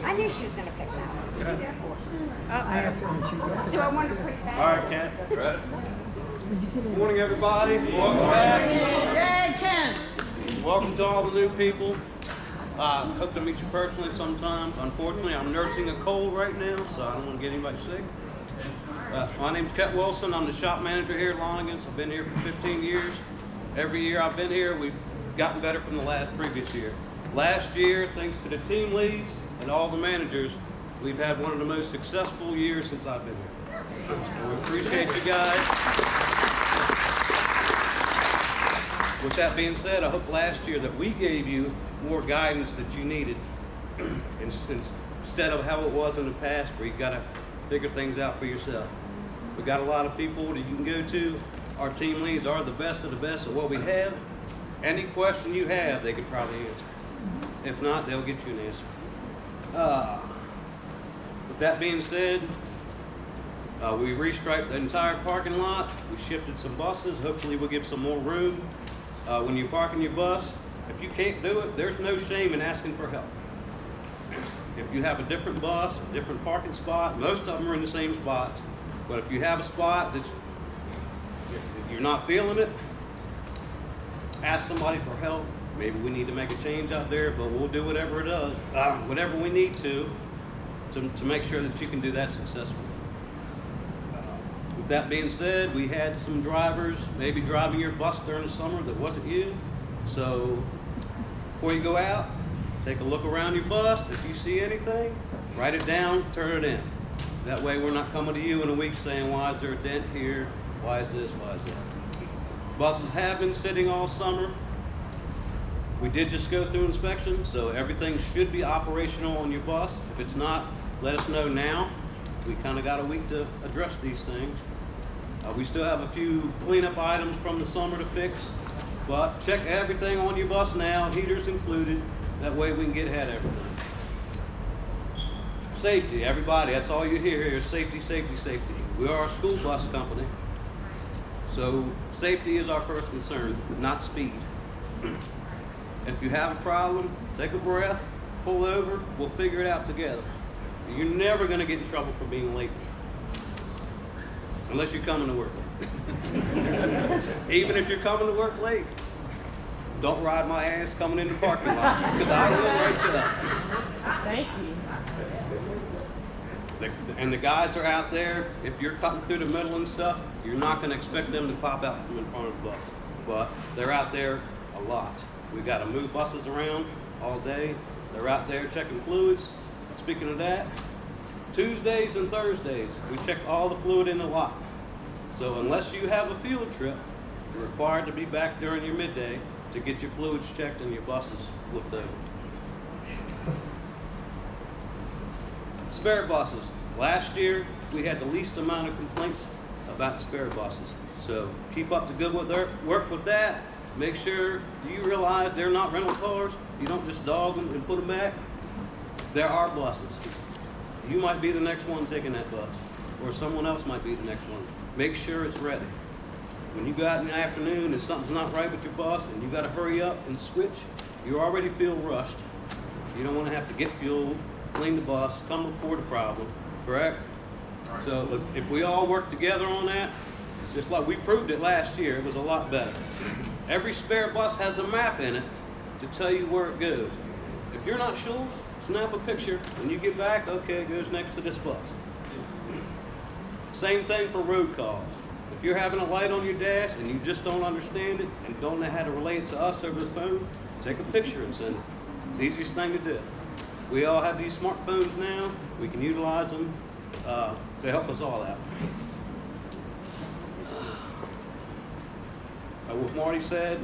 I knew she was going to pick that one. Do I want to put it back? All right, Kent. Good morning, everybody. Welcome back. Yay, Ken! Welcome to all the new people. Hope to meet you personally sometimes. Unfortunately, I'm nursing a cold right now, so I don't want to get anybody sick. My name's Kent Wilson. I'm the shop manager here at Lonergans. I've been here for 15 years. Every year I've been here, we've gotten better from the previous year. Last year, thanks to the team leads and all the managers, we've had one of the most successful years since I've been here. So we appreciate you guys. With that being said, I hope last year that we gave you more guidance that you needed instead of how it was in the past where you got to figure things out for yourself. We got a lot of people that you can go to. Our team leads are the best of the best at what we have. Any question you have, they could probably answer. If not, they'll get you an answer. With that being said, we restriped the entire parking lot. We shifted some buses. Hopefully we'll give some more room. When you're parking your bus, if you can't do it, there's no shame in asking for help. If you have a different bus, a different parking spot, most of them are in the same spot. But if you have a spot that you're not feeling it, ask somebody for help. Maybe we need to make a change out there, but we'll do whatever it does, whatever we need to make sure that you can do that successfully. With that being said, we had some drivers maybe driving your bus during the summer that wasn't you. So before you go out, take a look around your bus. If you see anything, write it down, turn it in. That way we're not coming to you in a week saying, why is there a dent here? Why is this? Why is that? Buses have been sitting all summer. We did just go through inspection, so everything should be operational on your bus. If it's not, let us know now. We kind of got a week to address these things. We still have a few cleanup items from the summer to fix, but check everything on your bus now, heaters included. That way we can get ahead of everything. Safety, everybody, that's all you hear here is safety, safety, safety. We are a school bus company, so safety is our first concern, not speed. If you have a problem, take a breath, pull over, we'll figure it out together. You're never going to get in trouble for being late. Unless you're coming to work late. Even if you're coming to work late, don't ride my ass coming in the parking lot, because I will write you up. Thank you. And the guys are out there, if you're cutting through the middle and stuff, you're not going to expect them to pop out from in front of the bus. But they're out there a lot. We've got to move buses around all day. They're out there checking fluids. Speaking of that, Tuesdays and Thursdays, we check all the fluid in the lot. So unless you have a field trip, you're required to be back during your midday to get your fluids checked and your buses looked over. Spare buses. Last year, we had the least amount of complaints about spare buses. So keep up the good work with that. Make sure you realize they're not rental cars. You don't just dog them and put them back. There are buses. You might be the next one taking that bus, or someone else might be the next one. Make sure it's ready. When you go out in the afternoon and something's not right with your bus and you got to hurry up and switch, you already feel rushed. You don't want to have to get fuel, clean the bus, come report a problem, correct? So if we all work together on that, just like we proved it last year, it was a lot better. Every spare bus has a map in it to tell you where it goes. If you're not sure, snap a picture. When you get back, okay, it goes next to this bus. Same thing for road calls. If you're having a light on your dash and you just don't understand it and don't know how to relay it to us over the phone, take a picture and send it. It's the easiest thing to do. We all have these smartphones now. We can utilize them to help us all out. What Marty said,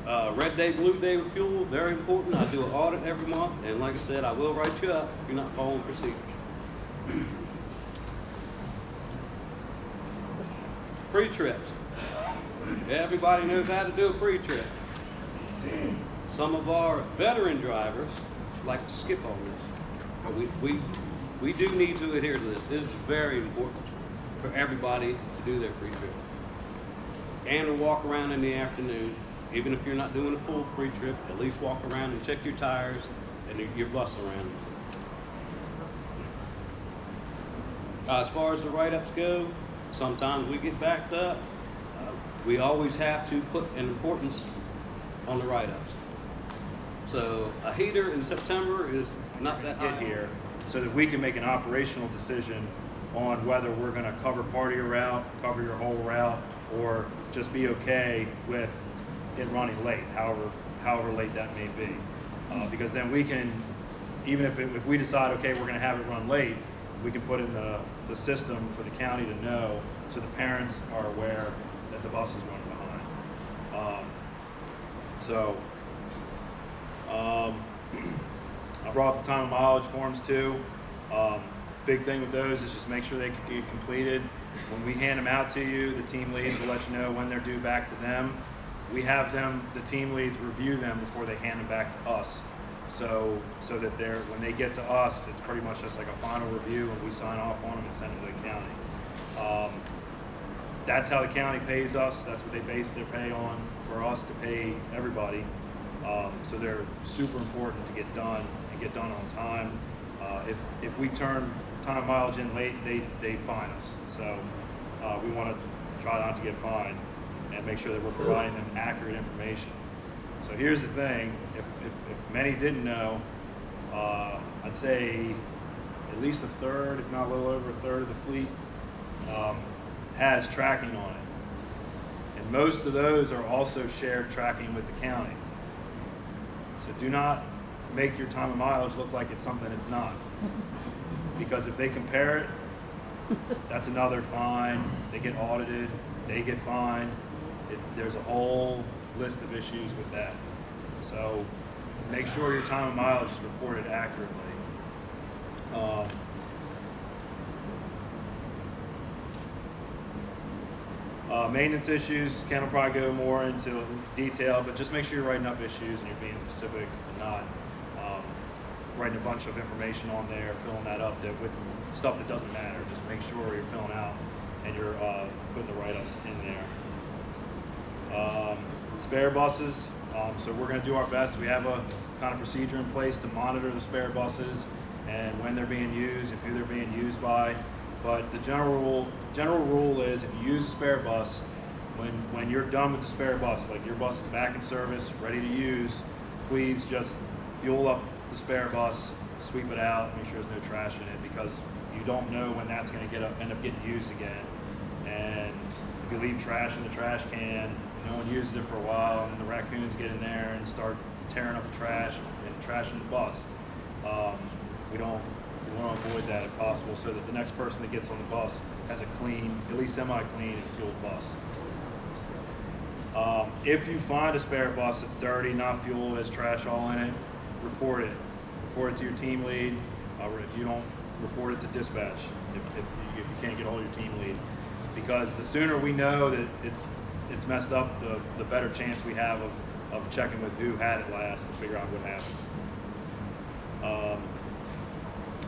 red day, blue day with fuel, very important. I do an audit every month, and like I said, I will write you up if you're not following procedures. Pre-trips. Everybody knows how to do a pre-trip. Some of our veteran drivers like to skip on this, but we do need to adhere to this. This is very important for everybody to do their pre-trip. And to walk around in the afternoon, even if you're not doing a full pre-trip, at least walk around and check your tires and your bus around. As far as the write-ups go, sometimes we get backed up. We always have to put an importance on the write-ups. So a heater in September is not that high. Get here so that we can make an operational decision on whether we're going to cover part of your route, cover your whole route, or just be okay with it running late, however late that may be. Because then we can, even if we decide, okay, we're going to have it run late, we can put in the system for the county to know, so the parents are aware that the bus is running behind. I brought up the time of mileage forms too. Big thing with those is just make sure they can get completed. When we hand them out to you, the team leads will let you know when they're due back to them. We have the team leads review them before they hand them back to us. So that when they get to us, it's pretty much just like a final review, and we sign off on them and send them to the county. That's how the county pays us. That's what they base their pay on, for us to pay everybody. So they're super important to get done and get done on time. If we turn time mileage in late, they fine us. So we want to try not to get fined and make sure that we're providing them accurate information. So here's the thing, if many didn't know, I'd say at least a third, if not a little over a third of the fleet has tracking on it. And most of those are also shared tracking with the county. So do not make your time of mileage look like it's something it's not. Because if they compare it, that's another fine. They get audited, they get fined. There's a whole list of issues with that. So make sure your time of mileage is reported accurately. Maintenance issues, Ken will probably go more into detail, but just make sure you're writing up issues and you're being specific and not writing a bunch of information on there, filling that up with stuff that doesn't matter. Just make sure you're filling out and you're putting the write-ups in there. Spare buses, so we're going to do our best. We have a kind of procedure in place to monitor the spare buses and when they're being used and who they're being used by. But the general rule is, if you use a spare bus, when you're done with the spare bus, like your bus is back in service, ready to use, please just fuel up the spare bus, sweep it out, make sure there's no trash in it, because you don't know when that's going to end up getting used again. And if you leave trash in the trash can, no one uses it for a while, and then the raccoons get in there and start tearing up the trash and trashing the bus. We want to avoid that if possible, so that the next person that gets on the bus has a clean, at least semi-clean and fueled bus. If you find a spare bus that's dirty, not fueled, has trash all in it, report it. Report it to your team lead. If you don't, report it to dispatch if you can't get hold of your team lead. Because the sooner we know that it's messed up, the better chance we have of checking with who had it last to figure out what happened.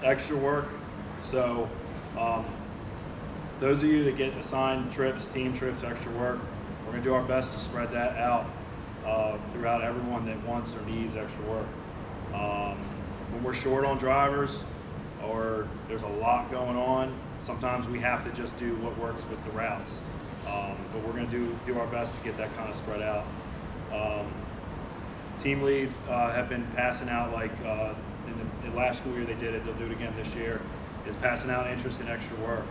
Extra work. So those of you that get assigned trips, team trips, extra work, we're going to do our best to spread that out throughout everyone that wants or needs extra work. When we're short on drivers or there's a lot going on, sometimes we have to just do what works with the routes. But we're going to do our best to get that kind of spread out. Team leads have been passing out, like in the last school year they did it, they'll do it again this year, is passing out interest in extra work.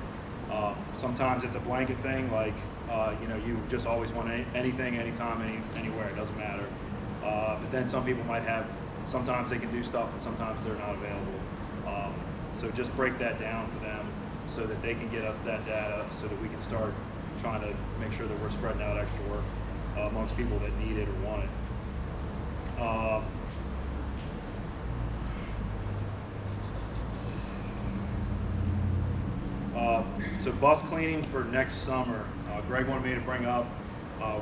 Sometimes it's a blanket thing, like you just always want anything, anytime, anywhere, it doesn't matter. But then some people might have, sometimes they can do stuff and sometimes they're not available. So just break that down for them so that they can get us that data so that we can start trying to make sure that we're spreading out extra work amongst people that need it or want it. So bus cleaning for next summer. Greg wanted me to bring up,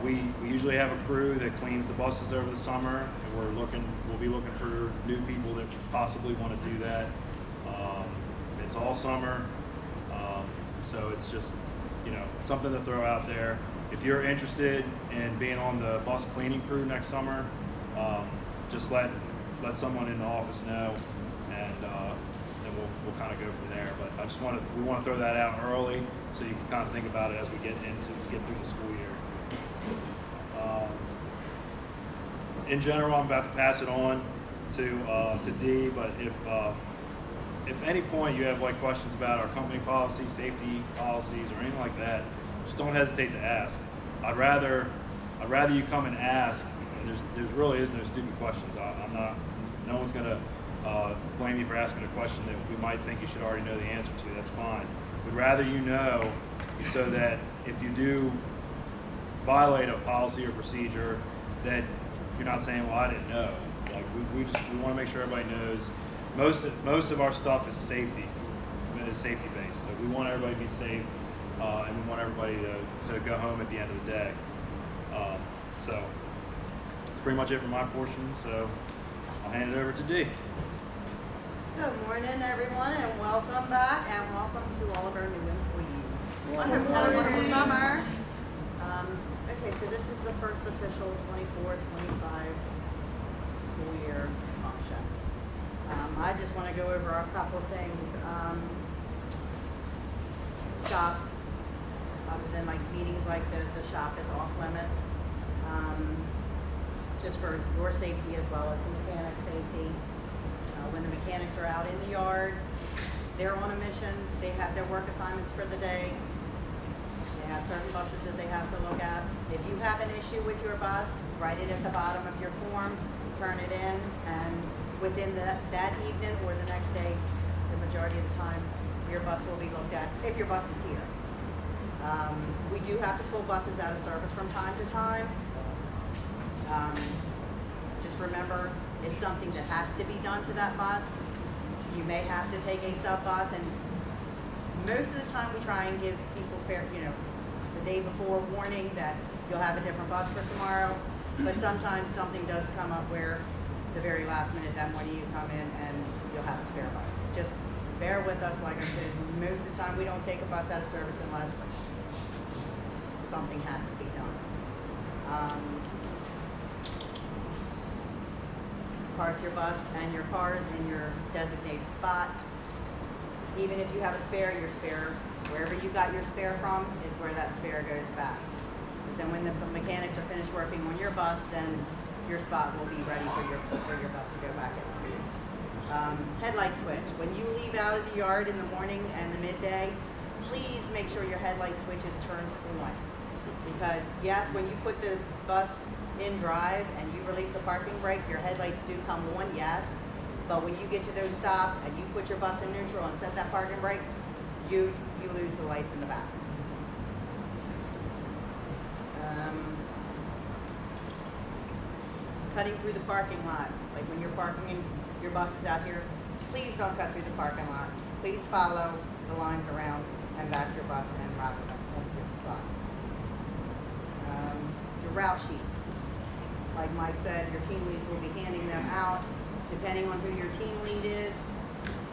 we usually have a crew that cleans the buses over the summer, and we'll be looking for new people that possibly want to do that. It's all summer, so it's just something to throw out there. If you're interested in being on the bus cleaning crew next summer, just let someone in the office know, and then we'll kind of go from there. But we want to throw that out early so you can kind of think about it as we get through the school year. In general, I'm about to pass it on to Dee, but if any point you have questions about our company policy, safety policies, or anything like that, just don't hesitate to ask. I'd rather you come and ask. There really is no stupid questions. No one's gonna blame you for asking a question that we might think you should already know the answer to. That's fine. We'd rather you know, so that if you do violate a policy or procedure, that you're not saying, "Well, I didn't know." We want to make sure everybody knows. Most of our stuff is safety. It is safety based. So we want everybody to be safe, and we want everybody to go home at the end of the day. So that's pretty much it for my portion. So I'll hand it over to Dee. Good morning, everyone, and welcome back, and welcome to all of our new employees. I hope you had a wonderful summer. Okay, so this is the first official 24-25 school year function. I just want to go over a couple of things. Shop, other than meetings like the shop is off limits, just for your safety as well as the mechanic safety. When the mechanics are out in the yard, they're on a mission. They have their work assignments for the day. They have certain buses that they have to look at. If you have an issue with your bus, write it at the bottom of your form, turn it in, and within that evening or the next day, the majority of the time, your bus will be looked at if your bus is here. We do have to pull buses out of service from time to time. Just remember, it's something that has to be done to that bus. You may have to take a sub bus, and most of the time we try and give people fair, the day before warning that you'll have a different bus for tomorrow. But sometimes something does come up where the very last minute, that morning you come in and you'll have a spare bus. Just bear with us. Like I said, most of the time we don't take a bus out of service unless something has to be done. Park your bus and your cars in your designated spots. Even if you have a spare, your spare, wherever you got your spare from, is where that spare goes back. Then when the mechanics are finished working on your bus, then your spot will be ready for your bus to go back in. Headlight switch. When you leave out of the yard in the morning and the midday, please make sure your headlight switch is turned on. Because yes, when you put the bus in drive and you release the parking brake, your headlights do come on, yes. But when you get to those stops and you put your bus in neutral and set that parking brake, you lose the lights in the back. Cutting through the parking lot, like when you're parking in your buses out here, please don't cut through the parking lot. Please follow the lines around and back your bus and rather than going through the slots. Your route sheets. Like Mike said, your team leads will be handing them out. Depending on who your team lead is,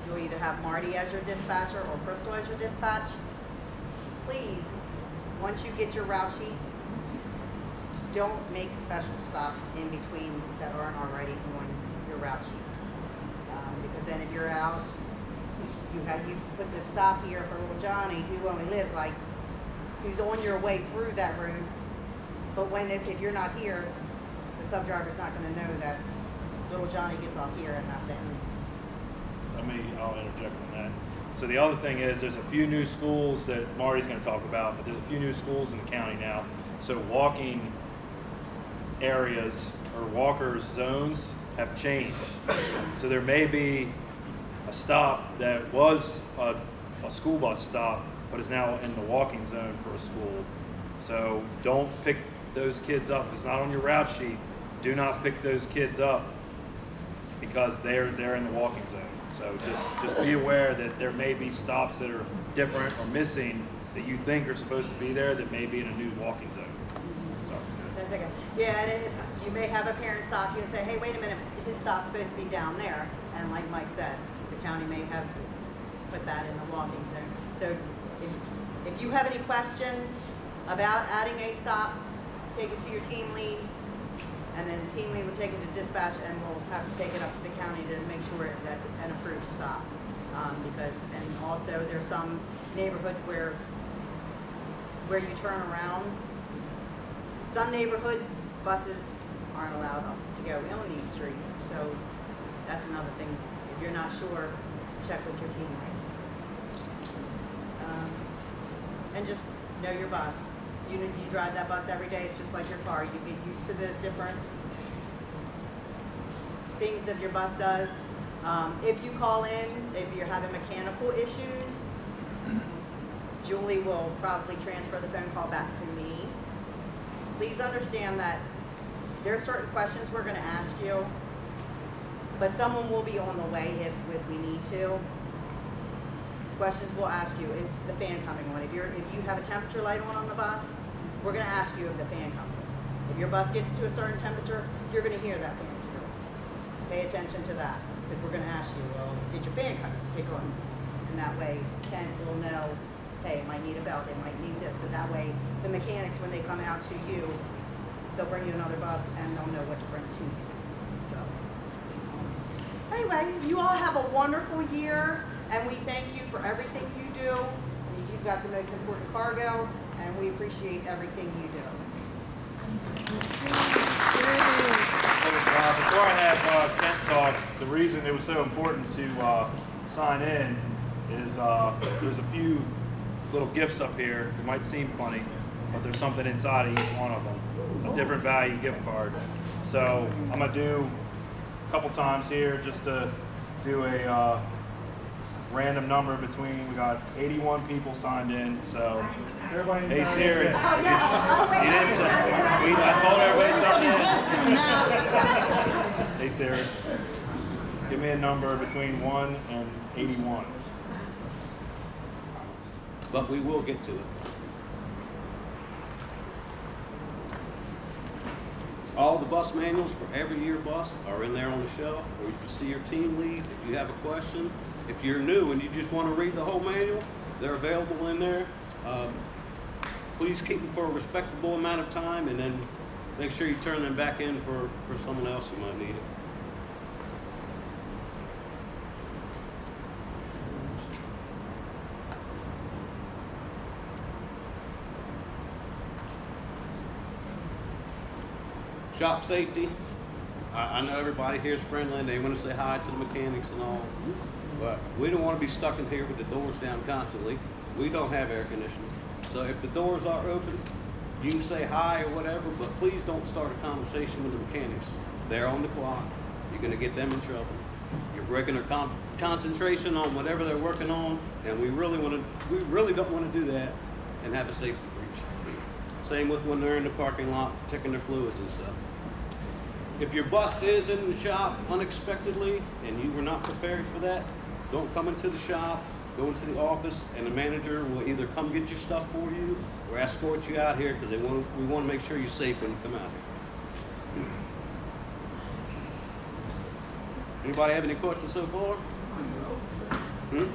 you'll either have Marty as your dispatcher or Crystal as your dispatch. Please, once you get your route sheets, don't make special stops in between that aren't already on your route sheet. Because then if you're out, you put the stop here for little Johnny, who only lives like, who's on your way through that route. But if you're not here, the sub driver's not going to know that little Johnny gets off here and not then. I'll interject on that. So the other thing is, there's a few new schools that Marty's going to talk about, but there's a few new schools in the county now. So walking areas or walkers zones have changed. So there may be a stop that was a school bus stop, but is now in the walking zone for a school. So don't pick those kids up. If it's not on your route sheet, do not pick those kids up because they're in the walking zone. So just be aware that there may be stops that are different or missing that you think are supposed to be there that may be in a new walking zone. That's okay. Yeah, and you may have a parent stop you and say, hey, wait a minute, his stop's supposed to be down there. And like Mike said, the county may have put that in the walking zone. So if you have any questions about adding a stop, take it to your team lead, and then the team lead will take it to dispatch, and we'll have to take it up to the county to make sure that's an approved stop. And also there's some neighborhoods where you turn around. Some neighborhoods, buses aren't allowed to go. We own these streets, so that's another thing. If you're not sure, check with your team leads. And just know your bus. You drive that bus every day. It's just like your car. You get used to the different things that your bus does. If you call in, if you're having mechanical issues, Julie will probably transfer the phone call back to me. Please understand that there are certain questions we're going to ask you, but someone will be on the way if we need to. Questions we'll ask you, is the fan coming on? If you have a temperature light on the bus, we're going to ask you if the fan comes on. If your bus gets to a certain temperature, you're going to hear that fan. Pay attention to that, because we're going to ask you, well, did your fan kick on? And that way, Ken will know, hey, it might need a belt, it might need this. So that way, the mechanics, when they come out to you, they'll bring you another bus and they'll know what to bring to you. So, anyway, you all have a wonderful year, and we thank you for everything you do. You've got the most important cargo, and we appreciate everything you do. Before I have Kent talk, the reason it was so important to sign in is there's a few little gifts up here. It might seem funny, but there's something inside of each one of them, a different value gift card. So I'm going to do a couple times here just to do a random number between. We got 81 people signed in, so hey Siri, you didn't say, I told everybody something. Hey Siri, give me a number between 1 and 81. But we will get to it. All the bus manuals for every year bus are in there on the shelf, where you can see your team lead. If you have a question, if you're new and you just want to read the whole manual, they're available in there. Please keep them for a respectable amount of time, and then make sure you turn them back in for someone else who might need it. Shop safety. I know everybody here is friendly and they want to say hi to the mechanics and all, but we don't want to be stuck in here with the doors down constantly. We don't have air conditioning. So if the doors are open, you can say hi or whatever, but please don't start a conversation with the mechanics. They're on the clock. You're going to get them in trouble. You're breaking their concentration on whatever they're working on, and we really don't want to do that and have a safety breach. Same with when they're in the parking lot checking their fluids and stuff. If your bus is in the shop unexpectedly and you were not prepared for that, don't come into the shop, go into the office, and the manager will either come get your stuff for you or escort you out here because we want to make sure you're safe when you come out here. Anybody have any questions so far? It's a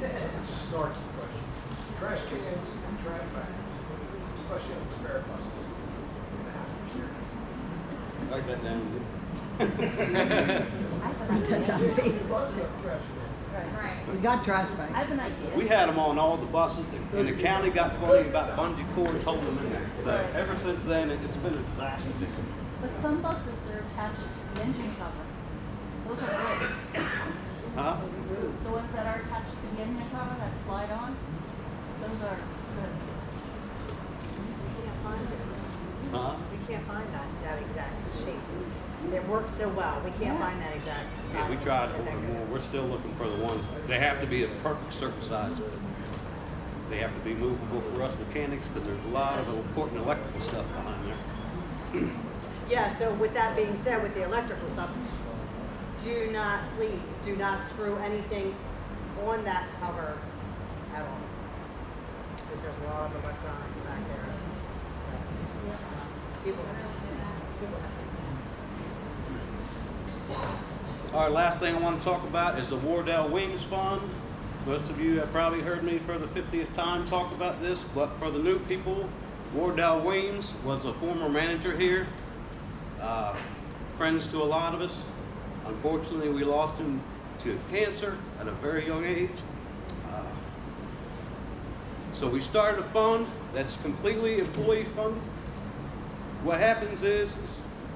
snarky question. Trash cans and trash bags, especially on the spare buses. Write that down. Right. We got trash I bags. have an idea. We had them on all the buses, and the county got funny about bungee cords holding them in there. So ever since then, it's been a disaster. But some buses, they're attached to the engine cover. Those are good. Huh? The ones that are attached to the engine cover that slide on, those are good. Huh? We can't find that exact shape. It works so well, we can't find that exact. Yeah, we tried to order more. We're still looking for the ones. They have to be a perfect certain size. They have to be movable for us mechanics because there's a lot of important electrical stuff behind there. Yeah, so with that being said, with the electrical stuff, please do not screw anything on that cover at all. Because there's a lot of electronics back there. People All right, last thing I want to talk about is the Wardell Wings Fund. Most of you have probably heard me for the 50th time talk about this, but for the new people, Wardell Wings was a former manager here, friends to a lot of us. Unfortunately, we lost him to cancer at a very young age. So we started a fund that's completely employee funded. What happens is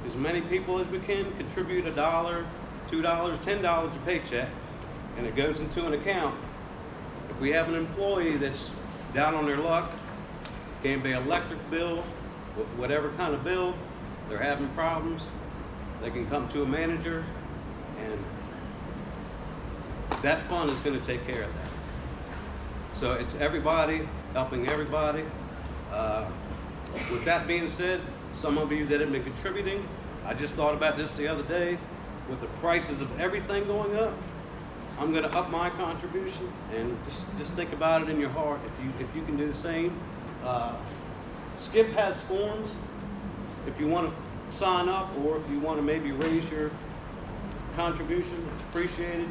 as many people as we can contribute $1, $2, $10 a paycheck, and it goes into an account. If we have an employee that's down on their luck, can't pay electric bill, whatever kind of bill, they're having problems, they can come to a manager, and that fund is going to take care of that. So it's everybody helping everybody. With that being said, some of you that have been contributing, I just thought about this the other day. With the prices of everything going up, I'm going to up my contribution, and just think about it in your heart. If you can do the same, Skip has forms. If you want to sign up, or if you want to maybe raise your contribution, it's appreciated.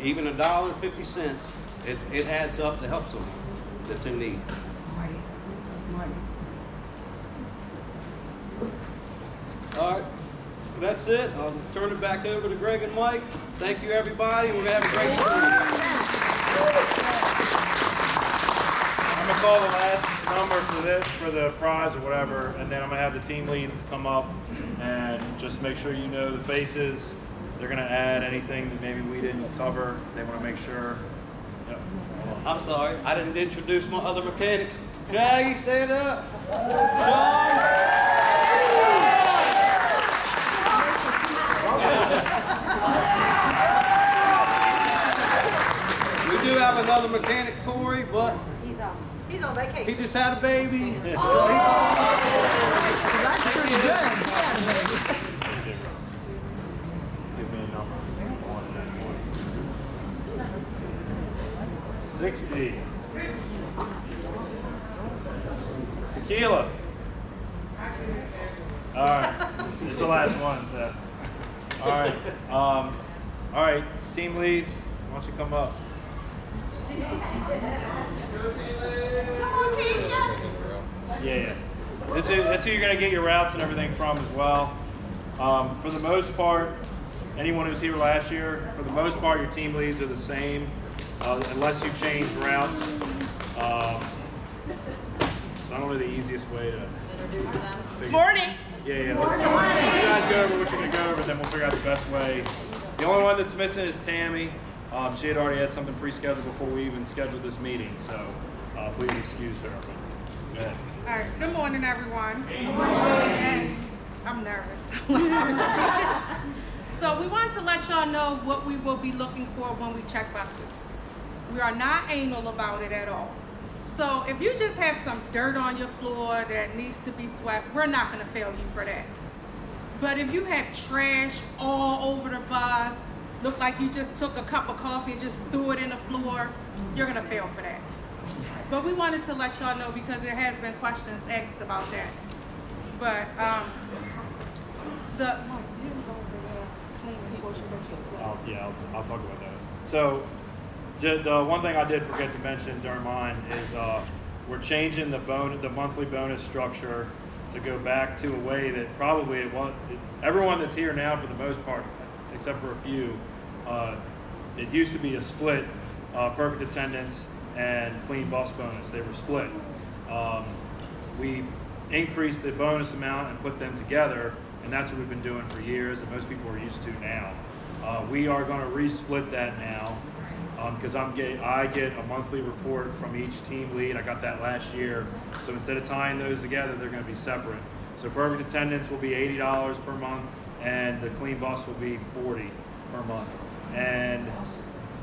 Even $1.50, it adds up to help someone that's in need. All right, that's it. I'll turn it back over to Greg and Mike. Thank you, everybody. We're gonna have a great school year. I'm gonna call the last number for this, for the prize or whatever, and then I'm gonna have the team leads come up and just make sure you know the faces. They're gonna add anything that maybe we didn't cover. They wanna make sure. Yep. I'm sorry, I didn't introduce my other mechanics. Jay, stand up. Sean. We do have another mechanic, Corey, but He's on vacation. he just had a baby. That's pretty good. Give me a number. 60. Tequila. All right. It's the last one, so. All right. Team leads, why don't you come up? Yeah. That's who you're going to get your routes and everything from as well. For the most part, anyone who was here last year, for the most part, your team leads are the same, unless you change routes. So I don't know the easiest way to figure. Morning. Yeah. Let's you guys go over what you're going to go over, then we'll figure out the best way. The only one that's missing is Tammy. She had already had something pre-scheduled before we even scheduled this meeting, so please excuse her. Go ahead. All right. Good morning, everyone. Good morning. I'm nervous. So we wanted to let y'all know what we will be looking for when we check buses. We are not anal about it at all. So if you just have some dirt on your floor that needs to be swept, we're not gonna fail you for that. But if you have trash all over the bus, look like you just took a cup of coffee and just threw it in the floor, you're gonna fail for that. But we wanted to let y'all know because there has been questions asked about that. But I'll talk about that. So, the one thing I did forget to mention during mine is we're changing the monthly bonus structure to go back to a way that probably everyone that's here now for the most part, except for a few, it used to be a split perfect attendance and clean bus bonus. They were split. We increased the bonus amount and put them together, and that's what we've been doing for years, and most people are used to now. We are going to resplit that now because I get a monthly report from each team lead. I got that last year, so instead of tying those together, they're going to be separate. So perfect attendance will be $80 per month, and the clean bus will be $40 per month. And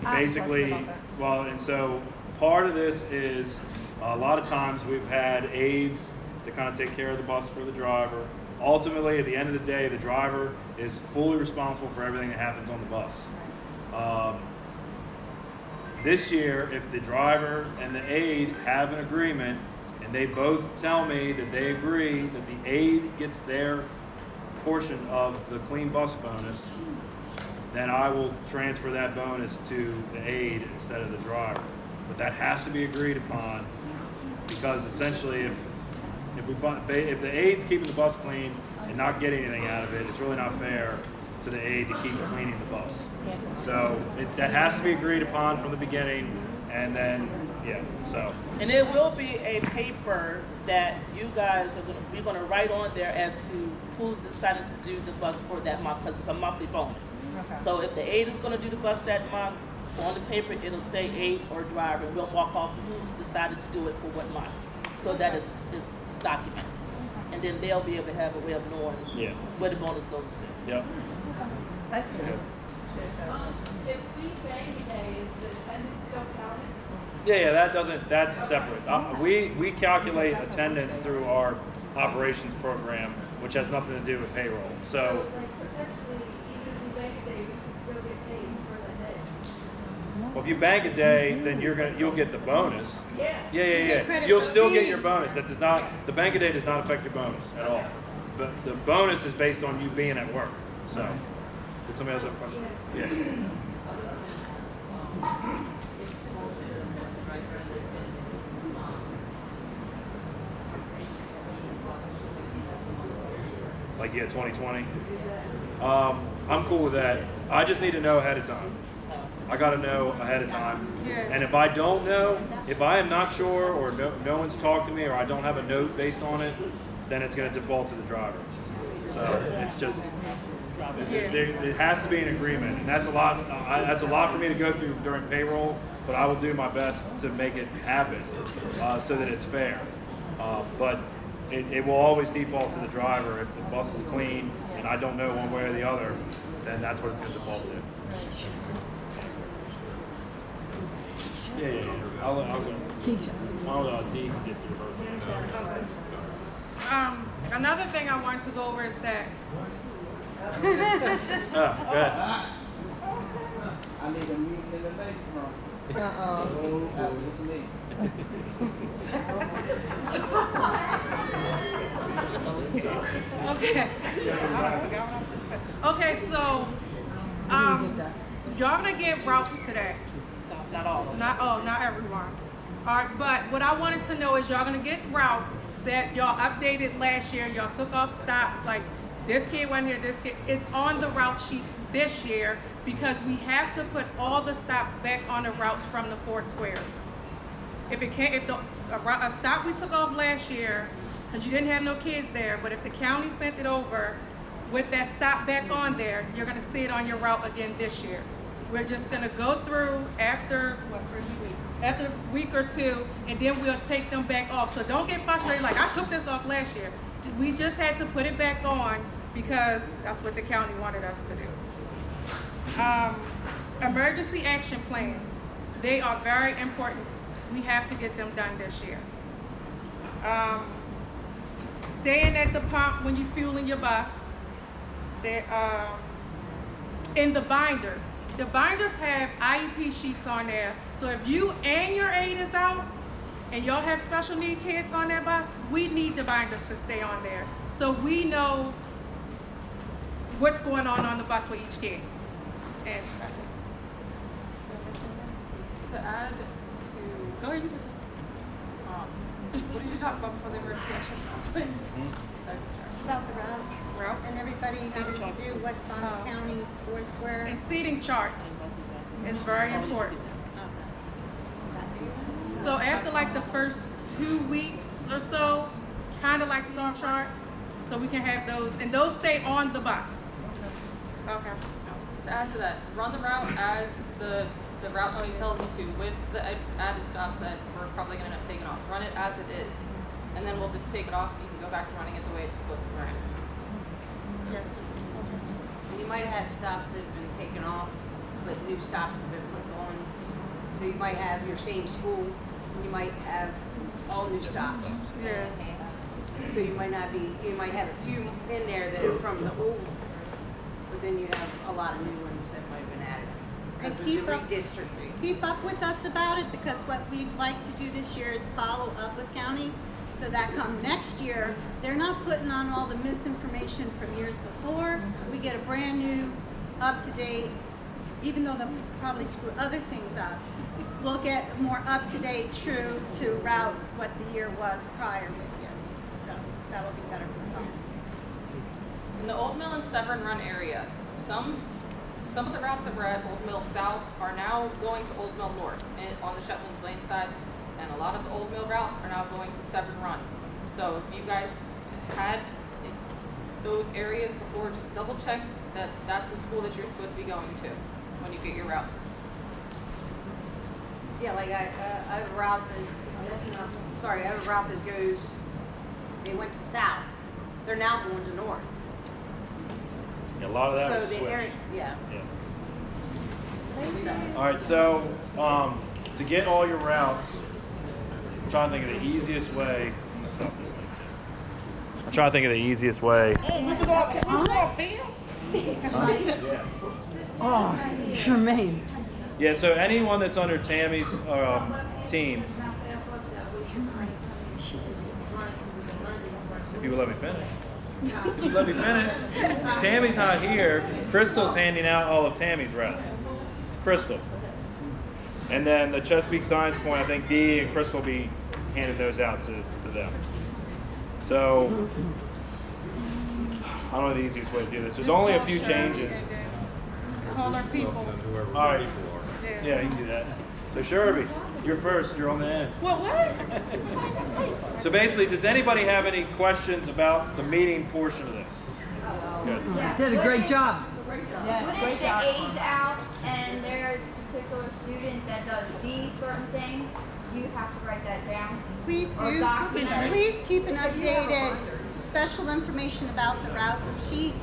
basically, and so part of this is a lot of times we've had aides to kind of take care of the bus for the driver. Ultimately, at the end of the day, the driver is fully responsible for everything that happens on the bus. This year, if the driver and the aide have an agreement and they both tell me that they agree that the aide gets their portion of the clean bus bonus, then I will transfer that bonus to the aide instead of the driver. But that has to be agreed upon because essentially if the aide's keeping the bus clean and not getting anything out of it, it's really not fair to the aide to keep cleaning the bus. So that has to be agreed upon from the beginning, and then And there will be a paper that you guys we're gonna write on there as to who's decided to do the bus for that month because it's a monthly bonus. Okay. So if the aide is gonna do the bus that month, on the paper it'll say aide or driver. We'll mark off who's decided to do it for what month. So that is documented. And then they'll be able to have a way of knowing where the bonus goes to. Yep. Thank you. If we bank today, is the attendance still counted? Yeah, that's separate. We calculate attendance through our operations program, which has nothing to do with payroll. So like potentially, even if we bank a day, we can still get paid for the day. well, if you bank a day, then you'll get the bonus. Yeah. Yeah. You'll still get your bonus. That does not, the bank a day does not affect your bonus at all. But the bonus is based on you being at work. So, did somebody else have a question? Yeah. Like 2020. I'm cool with that. I just need to know ahead of time. I got to know ahead of time. And if I don't know, if I am not sure or no one's talked to me or I don't have a note based on it, then it's going to default to the driver. So it's just, it has to be an agreement. And that's a lot for me to go through during payroll, but I will do my best to make it happen so that it's fair. But it will always default to the driver. If the bus is clean and I don't know one way or the other, then that's what it's going to default to. Yeah. I'll go. I'll D get through her. Another thing I wanted to go over is that. Go ahead. I need a meeting in the lake tomorrow. What's the name? Okay, so y'all gonna get routes today. Not all. Not everyone. All right, but what I wanted to know is y'all gonna get routes that y'all updated last year. Y'all took off stops like this kid went here, this kid. It's on the route sheets this year because we have to put all the stops back on the routes from the 4 squares. If a stop we took off last year, because you didn't have no kids there, but if the county sent it over with that stop back on there, you're gonna see it on your route again this year. We're just gonna go through after a week or two, and then we'll take them back off. So don't get frustrated, like I took this off last year. We just had to put it back on because that's what the county wanted us to do. Emergency action plans. They are very important. We have to get them done this year. Staying at the pump when you're fueling your bus. In the binders. The binders have IEP sheets on there. So if you and your aide is out and y'all have special need kids on that bus, we need the binders to stay on there. So we know what's going on the bus with each kid. And that's it. To add to, go ahead, you can what did you talk about before the emergency action plan? About the routes and everybody having to do what's on the county's Foursquare. And seating charts is very important. So after like the first 2 weeks or so, kind of like storm chart, so we can have those, and those stay on the bus. Okay. To add to that, run the route as the route only tells you to, with the added stops that we're probably going to end up taking off. Run it as it is, and then we'll take it off and you can go back to running it the way it's supposed to be running. Yes. You might have had stops that have been taken off, but new stops have been put on. So you might have your same school, and you might have all new stops. Yeah. So you might not be, you might have a few in there that are from the old, but then you have a lot of new ones that might have been added. And Because of the redistricting. keep up with us about it, because what we'd like to do this year is follow up with county, so that come next year, they're not putting on all the misinformation from years before. We get a brand new, up-to-date, even though they'll probably screw other things up, we'll get more up-to-date, true to route what the year was prior with you. So that'll be better for them. In the Old Mill and Severn Run area, some of the routes that were at Old Mill South are now going to Old Mill North on the Shetlands Lane side, and a lot of the Old Mill routes are now going to Severn Run. So if you guys had those areas before, just double check that that's the school that you're supposed to be going to when you get your routes. Yeah, like I have a route that, I have a route that goes, they went to south. They're now going to north. Yeah, a lot of that So was the switched. area, yeah. All right, so to get all your routes, I'm trying to think of the easiest way. I'm gonna stop this thing too. I'm trying to think of the easiest way. Oh, Jermaine. Yeah, so anyone that's under Tammy's team, if you would let me finish. Let me finish. Tammy's not here. Crystal's handing out all of Tammy's routes. Crystal. And then the Chesapeake Science Point, I think Dee and Crystal will be handing those out to them. So, I don't know the easiest way to do this. There's only a few changes. Call our people. All right. Yeah, you can do that. So, Sherby, you're first. You're on the end. Well, what? So basically, does anybody have any questions about the meeting portion of this? Good. Did a great job. When it's the aides out and there's a particular student that does these certain things, you have to write that down. Please do. Please keep an updated special information about the route sheet